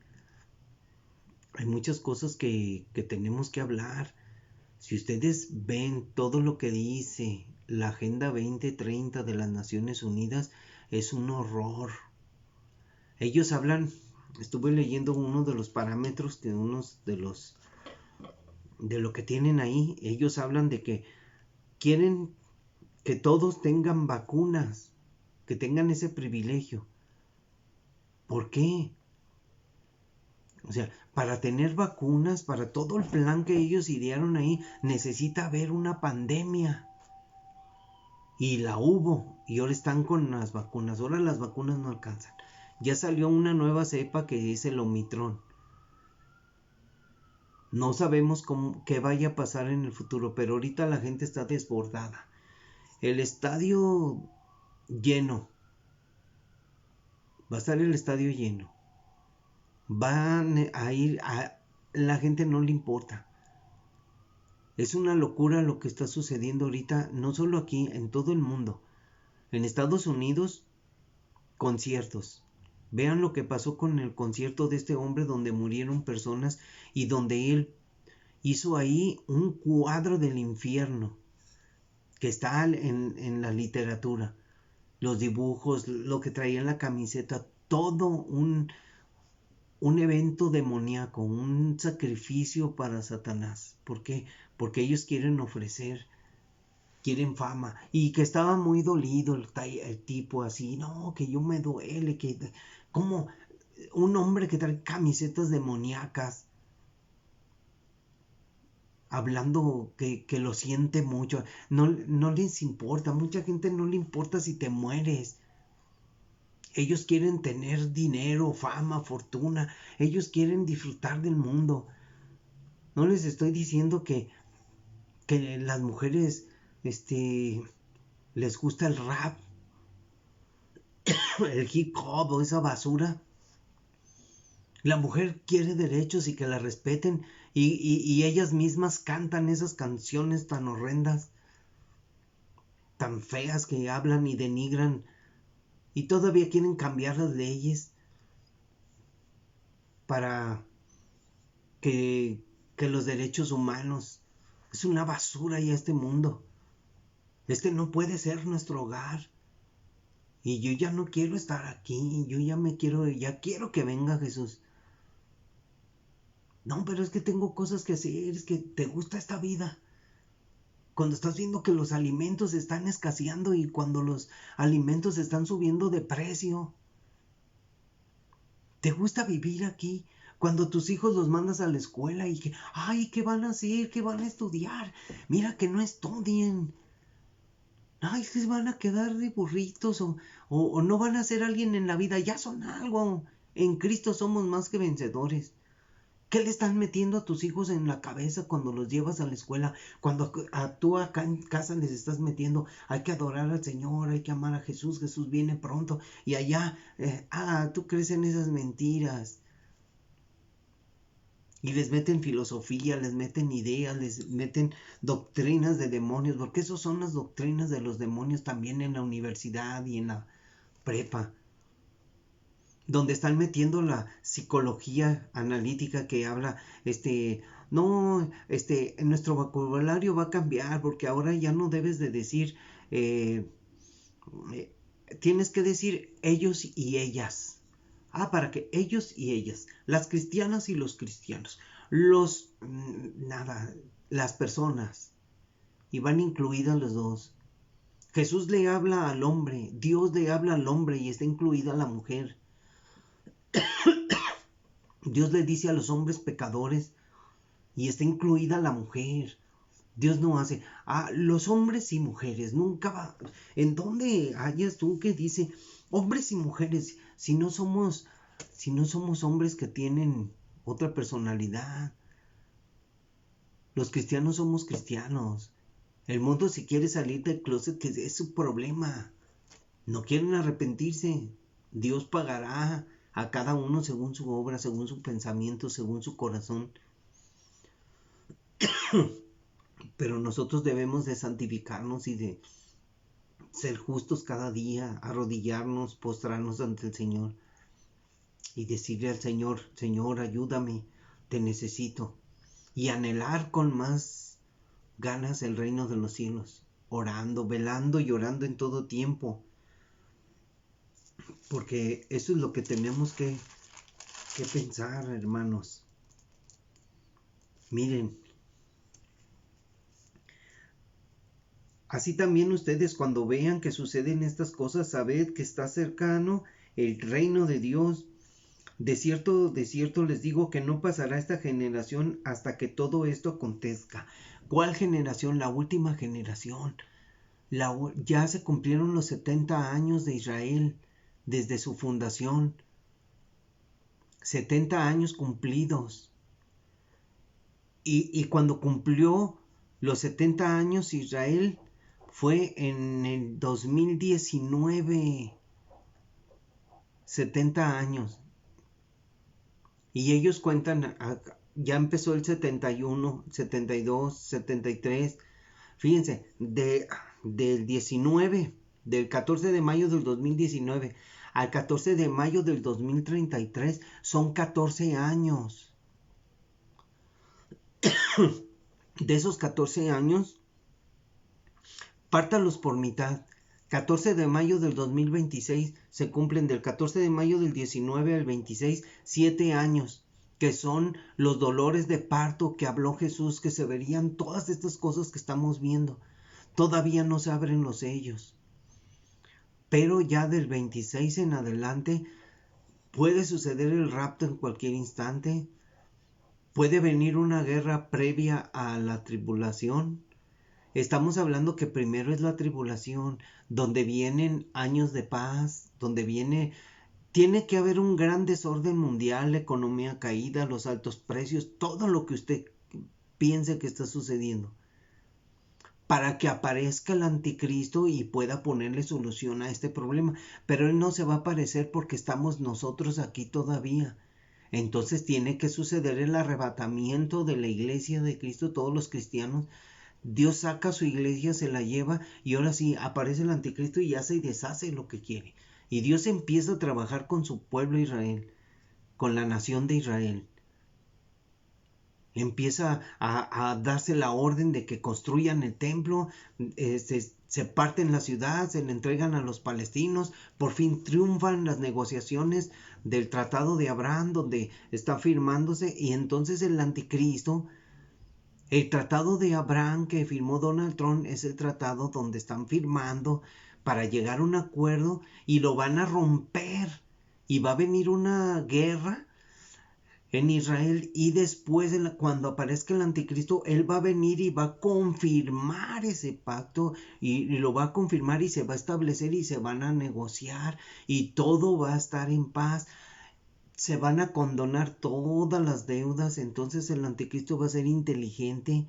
Hay muchas cosas que tenemos que hablar. Si ustedes ven todo lo que dice la Agenda 2030 de las Naciones Unidas, es un horror. Ellos hablan, estuve leyendo uno de los parámetros de de lo que tienen ahí. Ellos hablan de que quieren que todos tengan vacunas, que tengan ese privilegio. ¿Por qué? O sea, para tener vacunas, para todo el plan que ellos idearon ahí, necesita haber una pandemia. Y la hubo, y ahora están con las vacunas. Ahora las vacunas no alcanzan. Ya salió una nueva cepa que es el Omicron. No sabemos qué vaya a pasar en el futuro, pero ahorita la gente está desbordada. El estadio lleno. Va a estar el estadio lleno. Van a ir a... La gente no le importa. Es una locura lo que está sucediendo ahorita, no solo aquí, en todo el mundo. En Estados Unidos, conciertos. Vean lo que pasó con el concierto de este hombre donde murieron personas y donde él hizo ahí un cuadro del infierno que está en la literatura. Los dibujos, lo que traía en la camiseta, todo un evento demoníaco, un sacrificio para Satanás. ¿Por qué? Porque ellos quieren fama. Y que estaba muy dolido el tipo así, no, que yo me duele, que... Como un hombre que trae camisetas demoníacas, hablando que lo siente mucho. No les importa, mucha gente no le importa si te mueres. Ellos quieren tener dinero, fama, fortuna. Ellos quieren disfrutar del mundo. No les estoy diciendo que las mujeres les gusta el rap, el hip hop o esa basura. La mujer quiere derechos y que la respeten y ellas mismas cantan esas canciones tan horrendas, tan feas que hablan y denigran y todavía quieren cambiar las leyes para que los derechos humanos. Es una basura ya este mundo. Este no puede ser nuestro hogar. Y yo ya no quiero estar aquí. Yo ya quiero que venga Jesús. No, pero es que tengo cosas que hacer. Es que te gusta esta vida. Cuando estás viendo que los alimentos están escaseando y cuando los alimentos están subiendo de precio. ¿Te gusta vivir aquí? Cuando tus hijos los mandas a la escuela y que, ay, ¿qué van a hacer? ¿Qué van a estudiar? Mira que no estudien. Ay, es que se van a quedar de burritos o no van a ser alguien en la vida. Ya son algo. En Cristo somos más que vencedores. ¿Qué le están metiendo a tus hijos en la cabeza cuando los llevas a la escuela? Cuando tú acá en casa les estás metiendo, hay que adorar al Señor, hay que amar a Jesús, Jesús viene pronto. Y allá, tú crees en esas mentiras. Y les meten filosofía, les meten ideas, les meten doctrinas de demonios, porque esas son las doctrinas de los demonios también en la universidad y en la prepa, donde están metiendo la psicología analítica que habla, no, nuestro vocabulario va a cambiar porque ahora ya no debes de decir, eh, eh, tienes que decir ellos y ellas. Para que ellos y ellas, las cristianas y los cristianos, las personas, y van incluidas los dos. Jesús le habla al hombre, Dios le habla al hombre y está incluida la mujer. Dios le dice a los hombres pecadores y está incluida la mujer. Dios no hace, los hombres y mujeres, nunca va. ¿En dónde hayas tú que dice hombres y mujeres si no somos hombres que tienen otra personalidad? Los cristianos somos cristianos. El mundo si quiere salir del closet que es su problema. No quieren arrepentirse. Dios pagará a cada uno según su obra, según su pensamiento, según su corazón. Pero nosotros debemos de santificarnos y de ser justos cada día, arrodillarnos, postrarnos ante el Señor y decirle al Señor, Señor, ayúdame, te necesito. Y anhelar con más ganas el reino de los cielos, orando, velando y orando en todo tiempo. Porque eso es lo que tenemos que pensar, hermanos. Miren, Así también ustedes cuando vean que suceden estas cosas, sabed que está cercano el reino de Dios. De cierto les digo que no pasará esta generación hasta que todo esto acontezca. ¿Cuál generación? La última generación. Ya se cumplieron los 70 años de Israel desde su fundación. 70 años cumplidos. Y cuando cumplió los 70 años Israel fue en el 2019. 70 años. Y ellos cuentan, ya empezó el 71, 72, 73. Fíjense, del 19, del 14 de mayo del 2019 al 14 de mayo del 2033, son 14 años. De esos 14 años, pártalos por mitad. 14 de mayo del 2026 se cumplen del 14 de mayo del 19 al 26, 7 años, que son los dolores de parto que habló Jesús, que se verían todas estas cosas que estamos viendo. Todavía no se abren los sellos. Pero ya del 26 en adelante puede suceder el rapto en cualquier instante. Puede venir una guerra previa a la tribulación. Estamos hablando que primero es la tribulación, donde vienen años de paz, tiene que haber un gran desorden mundial, la economía caída, los altos precios, todo lo que usted piense que está sucediendo, para que aparezca el anticristo y pueda ponerle solución a este problema. Pero él no se va a aparecer porque estamos nosotros aquí todavía. Entonces tiene que suceder el arrebatamiento de la iglesia de Cristo, todos los cristianos. Dios saca a su iglesia, se la lleva y ahora sí aparece el anticristo y hace y deshace lo que quiere. Y Dios empieza a trabajar con su pueblo Israel, con la nación de Israel. Empieza a darse la orden de que construyan el templo, se parten la ciudad, se le entregan a los palestinos, por fin triunfan las negociaciones del Tratado de Abraham, donde está firmándose, y entonces el anticristo. El tratado de Abraham que firmó Donald Trump es el tratado donde están firmando para llegar a un acuerdo y lo van a romper. Y va a venir una guerra en Israel y después cuando aparezca el anticristo, él va a venir y va a confirmar ese pacto y lo va a confirmar y se va a establecer y se van a negociar y todo va a estar en paz. Se van a condonar todas las deudas, entonces el anticristo va a ser inteligente,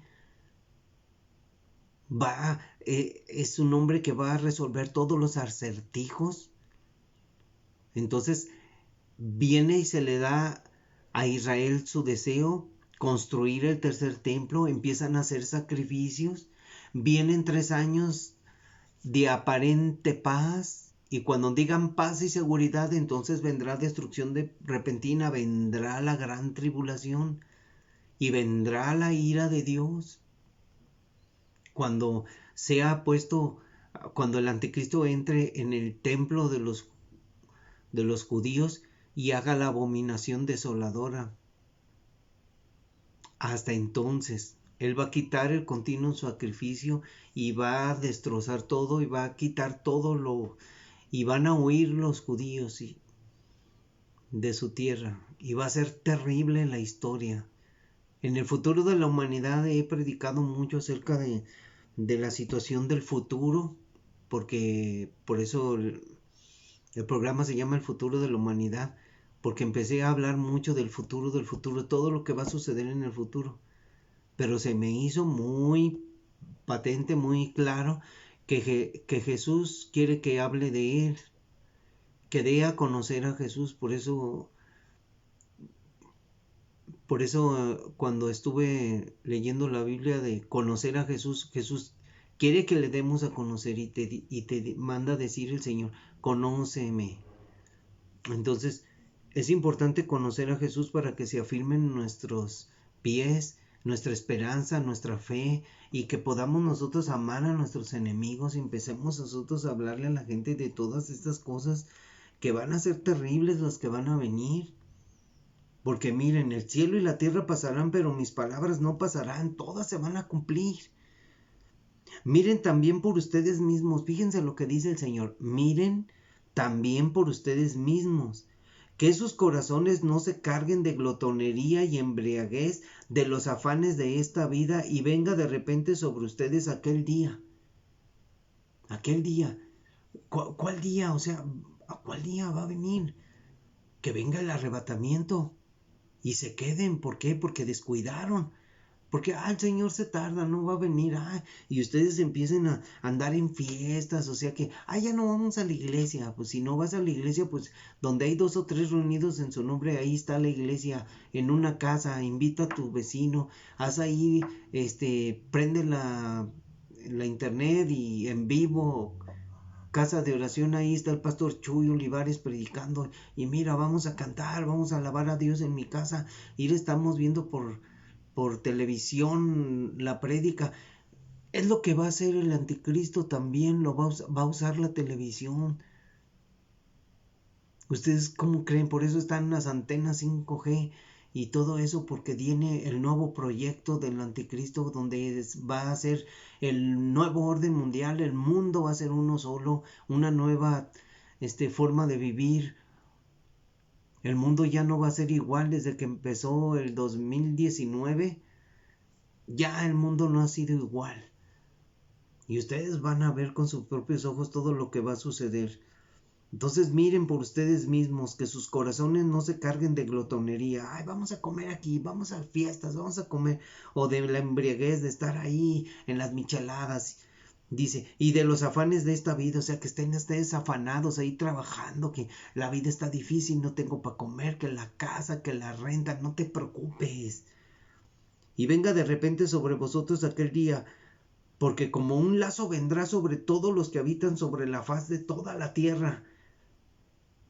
es un hombre que va a resolver todos los acertijos. Entonces viene y se le da a Israel su deseo, construir el tercer templo, empiezan a hacer sacrificios, vienen 3 años de aparente paz. Y cuando digan paz y seguridad, entonces vendrá destrucción repentina, vendrá la gran tribulación y vendrá la ira de Dios. Cuando cuando el anticristo entre en el templo de los judíos y haga la abominación desoladora. Hasta entonces, él va a quitar el continuo sacrificio y va a destrozar todo y va a quitar todo y van a huir los judíos de su tierra y va a ser terrible la historia. En el futuro de la humanidad he predicado mucho acerca de la situación del futuro, porque por eso el programa se llama El futuro de la humanidad, porque empecé a hablar mucho del futuro, todo lo que va a suceder en el futuro. Pero se me hizo muy patente, muy claro que Jesús quiere que hable de él, que dé a conocer a Jesús. Por eso cuando estuve leyendo la Biblia de conocer a Jesús, Jesús quiere que le demos a conocer y te manda a decir el Señor, conóceme. Entonces es importante conocer a Jesús para que se afirmen nuestros pies, nuestra esperanza, nuestra fe, y que podamos nosotros amar a nuestros enemigos y empecemos nosotros a hablarle a la gente de todas estas cosas que van a ser terribles, las que van a venir. Porque miren, el cielo y la tierra pasarán, pero mis palabras no pasarán, todas se van a cumplir. Miren también por ustedes mismos. Fíjense lo que dice el Señor. Miren también por ustedes mismos. Que sus corazones no se carguen de glotonería y embriaguez, de los afanes de esta vida, y venga de repente sobre ustedes aquel día. Aquel día. ¿Cuál día? O sea, ¿a cuál día va a venir? Que venga el arrebatamiento y se queden. ¿Por qué? Porque descuidaron. Porque el Señor se tarda, no va a venir. Y ustedes empiecen a andar en fiestas, o sea que, ya no vamos a la iglesia. Pues si no vas a la iglesia, pues donde hay 2 o 3 reunidos en su nombre, ahí está la iglesia, en una casa. Invita a tu vecino, haz ahí, prende la internet y en vivo, casa de oración, ahí está el pastor Chuy Olivares predicando, y mira, vamos a cantar, vamos a alabar a Dios en mi casa, y le estamos viendo por televisión la prédica. Es lo que va a hacer el anticristo también, va a usar la televisión. ¿Ustedes cómo creen? Por eso están las antenas 5G y todo eso, porque viene el nuevo proyecto del anticristo, donde va a ser el nuevo orden mundial, el mundo va a ser uno solo, una nueva forma de vivir. El mundo ya no va a ser igual desde que empezó el 2019. Ya el mundo no ha sido igual. Y ustedes van a ver con sus propios ojos todo lo que va a suceder. Entonces miren por ustedes mismos, que sus corazones no se carguen de glotonería. Vamos a comer aquí, vamos a fiestas, vamos a comer. O de la embriaguez de estar ahí en las micheladas. Dice, y de los afanes de esta vida, o sea, que estén ustedes afanados ahí trabajando, que la vida está difícil, no tengo para comer, que la casa, que la renta, no te preocupes. Y venga de repente sobre vosotros aquel día, porque como un lazo vendrá sobre todos los que habitan sobre la faz de toda la tierra.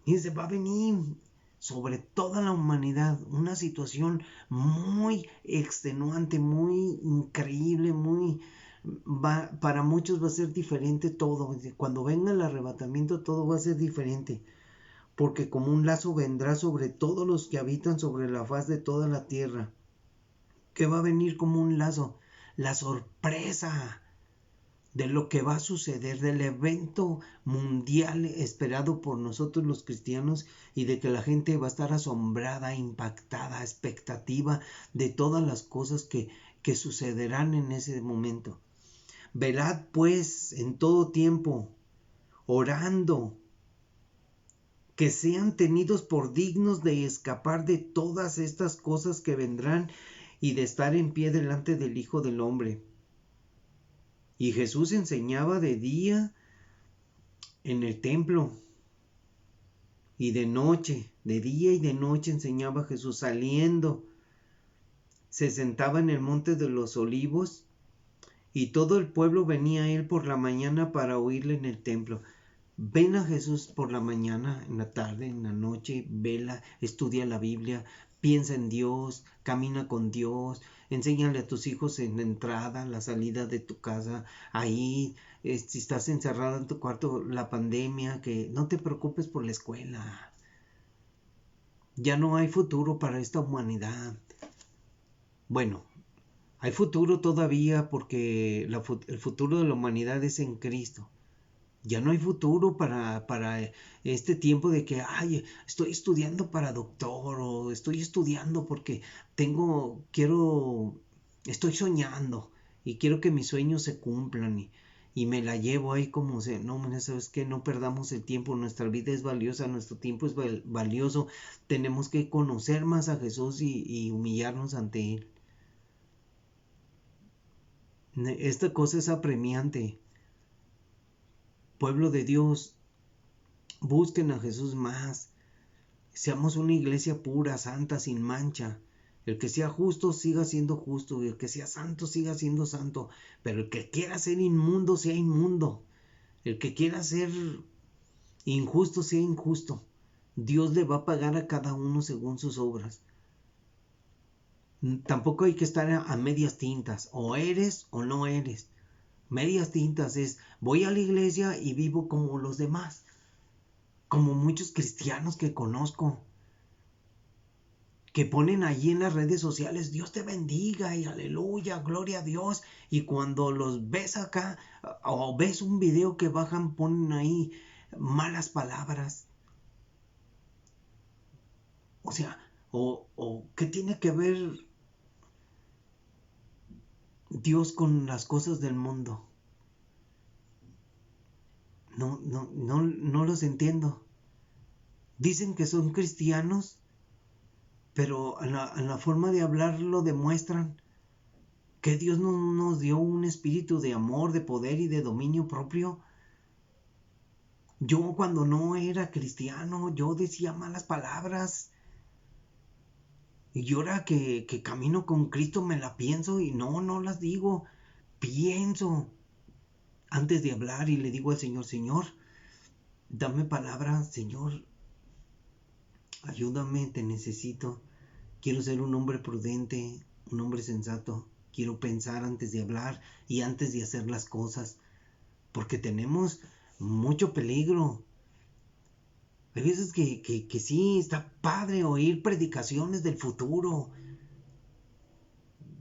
Y se va a venir sobre toda la humanidad una situación muy extenuante, muy increíble, para muchos va a ser diferente todo. Cuando venga el arrebatamiento todo va a ser diferente, porque como un lazo vendrá sobre todos los que habitan sobre la faz de toda la tierra. ¿Qué va a venir como un lazo? La sorpresa de lo que va a suceder, del evento mundial esperado por nosotros los cristianos, y de que la gente va a estar asombrada, impactada, expectativa de todas las cosas que sucederán en ese momento. Velad pues en todo tiempo, orando, que sean tenidos por dignos de escapar de todas estas cosas que vendrán y de estar en pie delante del Hijo del Hombre. Y Jesús enseñaba de día en el templo y de noche, de día y de noche enseñaba Jesús. Saliendo, se sentaba en el monte de los olivos, y todo el pueblo venía a él por la mañana para oírle en el templo. Ven a Jesús por la mañana, en la tarde, en la noche, vela, estudia la Biblia, piensa en Dios, camina con Dios, enséñale a tus hijos en la entrada, la salida de tu casa, ahí, si estás encerrado en tu cuarto, la pandemia, que no te preocupes por la escuela. Ya no hay futuro para esta humanidad. Bueno, hay futuro todavía, porque el futuro de la humanidad es en Cristo. Ya no hay futuro para este tiempo de que, estoy estudiando para doctor, o estoy estudiando porque estoy soñando y quiero que mis sueños se cumplan, y me la llevo ahí como no, ¿sabes qué? No perdamos el tiempo, nuestra vida es valiosa, nuestro tiempo es valioso, tenemos que conocer más a Jesús y humillarnos ante Él. Esta cosa es apremiante. Pueblo de Dios, busquen a Jesús más. Seamos una iglesia pura, santa, sin mancha. El que sea justo siga siendo justo, y el que sea santo siga siendo santo. Pero el que quiera ser inmundo sea inmundo. El que quiera ser injusto sea injusto. Dios le va a pagar a cada uno según sus obras. Tampoco hay que estar a medias tintas. O eres o no eres. Medias tintas es: voy a la iglesia y vivo como los demás. Como muchos cristianos que conozco. que ponen allí en las redes sociales, Dios te bendiga y aleluya, gloria a Dios. Y cuando los ves acá o ves un video que bajan, ponen ahí malas palabras. O sea, ¿qué tiene que ver Dios con las cosas del mundo? No los entiendo. Dicen que son cristianos, pero en la forma de hablar lo demuestran. Que Dios no nos dio un espíritu de amor, de poder y de dominio propio. Yo cuando no era cristiano, yo decía malas palabras. Y ahora que camino con Cristo me la pienso y no las digo. Pienso antes de hablar y le digo al Señor, Señor, dame palabra, Señor, ayúdame, te necesito. Quiero ser un hombre prudente, un hombre sensato. Quiero pensar antes de hablar y antes de hacer las cosas. Porque tenemos mucho peligro. Hay veces que sí, está padre oír predicaciones del futuro,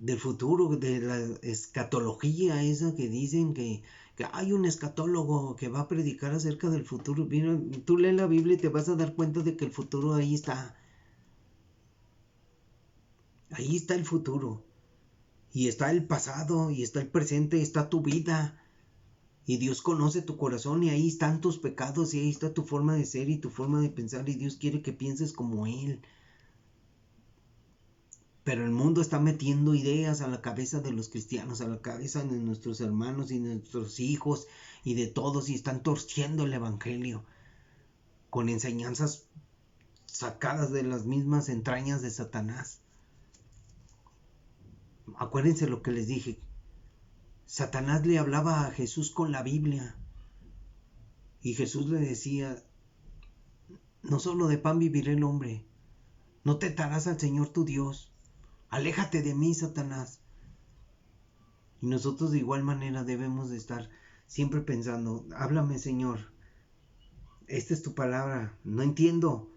de la escatología esa que dicen que hay un escatólogo que va a predicar acerca del futuro. Mira, tú lees la Biblia y te vas a dar cuenta de que el futuro ahí está. Ahí está el futuro. Y está el pasado, y está el presente, y está tu vida. Y Dios conoce tu corazón y ahí están tus pecados y ahí está tu forma de ser y tu forma de pensar y Dios quiere que pienses como Él. Pero el mundo está metiendo ideas a la cabeza de los cristianos, a la cabeza de nuestros hermanos y de nuestros hijos y de todos y están torciendo el evangelio con enseñanzas sacadas de las mismas entrañas de Satanás. Acuérdense lo que les dije. Satanás le hablaba a Jesús con la Biblia y Jesús le decía, no solo de pan vivirá el hombre, no tentarás al Señor tu Dios. Aléjate de mí, Satanás. Y nosotros de igual manera debemos de estar siempre pensando, háblame, Señor. Esta es tu palabra. No entiendo.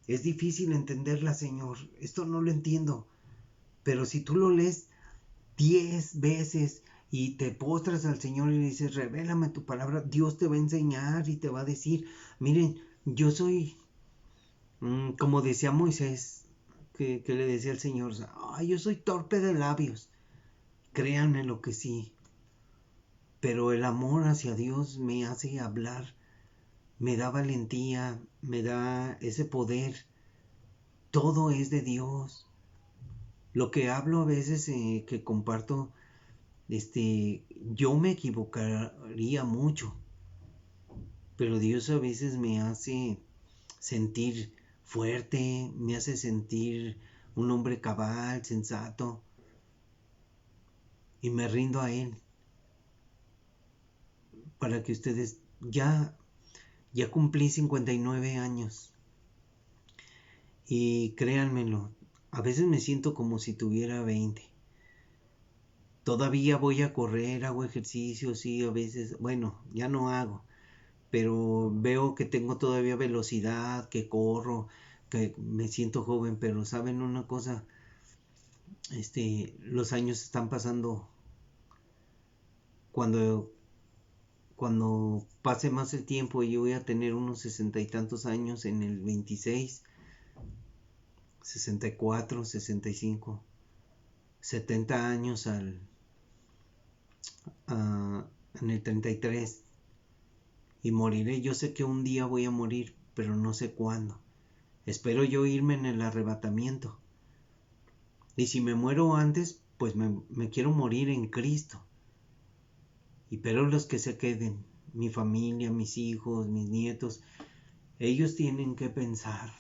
Es difícil entenderla, Señor. Esto no lo entiendo. Pero si tú lo lees 10 veces y te postras al Señor y le dices, revélame tu palabra, Dios te va a enseñar y te va a decir, miren, yo soy, como decía Moisés, que le decía al Señor, yo soy torpe de labios. Créanme lo que sí. Pero el amor hacia Dios me hace hablar, me da valentía, me da ese poder. Todo es de Dios. Lo que hablo a veces que comparto, yo me equivocaría mucho, pero Dios a veces me hace sentir fuerte, me hace sentir un hombre cabal, sensato, y me rindo a Él para que ustedes ya cumplí 59 años y créanmelo, a veces me siento como si tuviera 20. Todavía voy a correr, hago ejercicio, sí, a veces, bueno, ya no hago, pero veo que tengo todavía velocidad, que corro, que me siento joven, pero saben una cosa, los años están pasando. Cuando pase más el tiempo y yo voy a tener unos 60 y tantos años en el 26, 64, 65, 70 años en el 33 y moriré. Yo sé que un día voy a morir, pero no sé cuándo. Espero yo irme en el arrebatamiento. Y si me muero antes, pues me quiero morir en Cristo. Y pero los que se queden, mi familia, mis hijos, mis nietos, ellos tienen que pensar.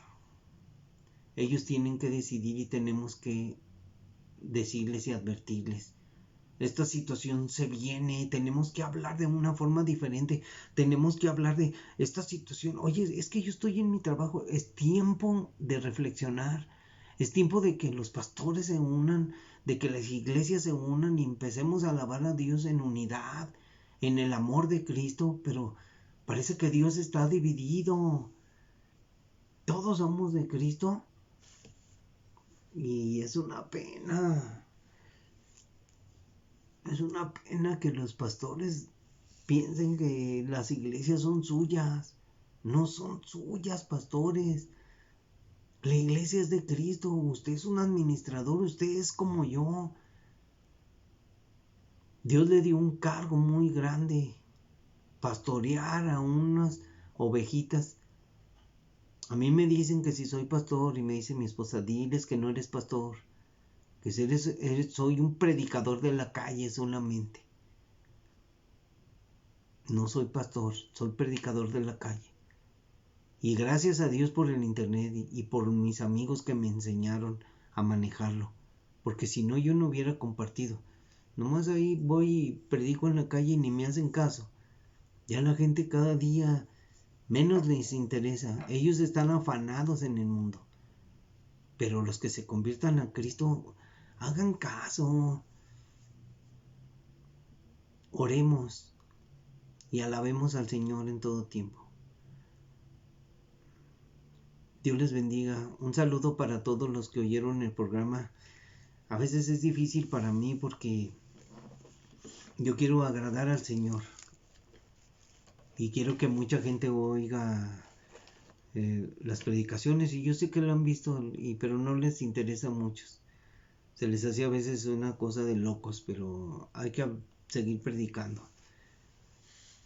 Ellos tienen que decidir y tenemos que decirles y advertirles. Esta situación se viene, tenemos que hablar de una forma diferente, tenemos que hablar de esta situación. Oye, es que yo estoy en mi trabajo, es tiempo de reflexionar, es tiempo de que los pastores se unan, de que las iglesias se unan y empecemos a alabar a Dios en unidad, en el amor de Cristo, pero parece que Dios está dividido. Todos somos de Cristo, Y es una pena. Es una pena que los pastores piensen que las iglesias son suyas. No son suyas, pastores. La iglesia es de Cristo. Usted es un administrador. Usted es como yo. Dios le dio un cargo muy grande. Pastorear a unas ovejitas. A mí me dicen que si soy pastor, y me dice mi esposa, diles que no eres pastor, que soy un predicador de la calle solamente. No soy pastor, soy predicador de la calle. Y gracias a Dios por el internet y por mis amigos que me enseñaron a manejarlo. Porque si no, yo no hubiera compartido. Nomás ahí voy y predico en la calle y ni me hacen caso. Ya la gente cada día menos les interesa. Ellos están afanados en el mundo. Pero los que se conviertan a Cristo, hagan caso. Oremos y alabemos al Señor en todo tiempo. Dios les bendiga. Un saludo para todos los que oyeron el programa. A veces es difícil para mí porque yo quiero agradar al Señor y quiero que mucha gente oiga las predicaciones, y yo sé que lo han visto, pero no les interesa a muchos. Se les hace a veces una cosa de locos, pero hay que seguir predicando.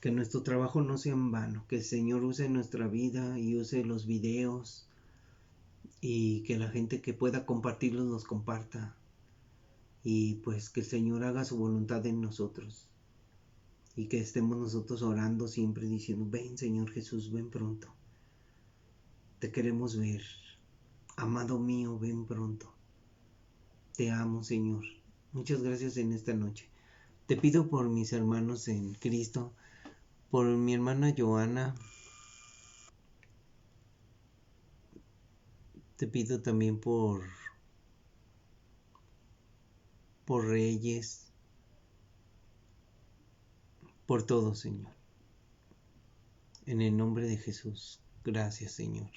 Que nuestro trabajo no sea en vano, que el Señor use nuestra vida y use los videos, y que la gente que pueda compartirlos los comparta, y pues que el Señor haga su voluntad en nosotros, y que estemos nosotros orando siempre diciendo: ven Señor Jesús, ven pronto, te queremos ver, amado mío, ven pronto, te amo Señor. Muchas gracias en esta noche. Te pido por mis hermanos en Cristo, por mi hermana Joana. Te pido también por Reyes, por todo, Señor. En el nombre de Jesús. Gracias, Señor.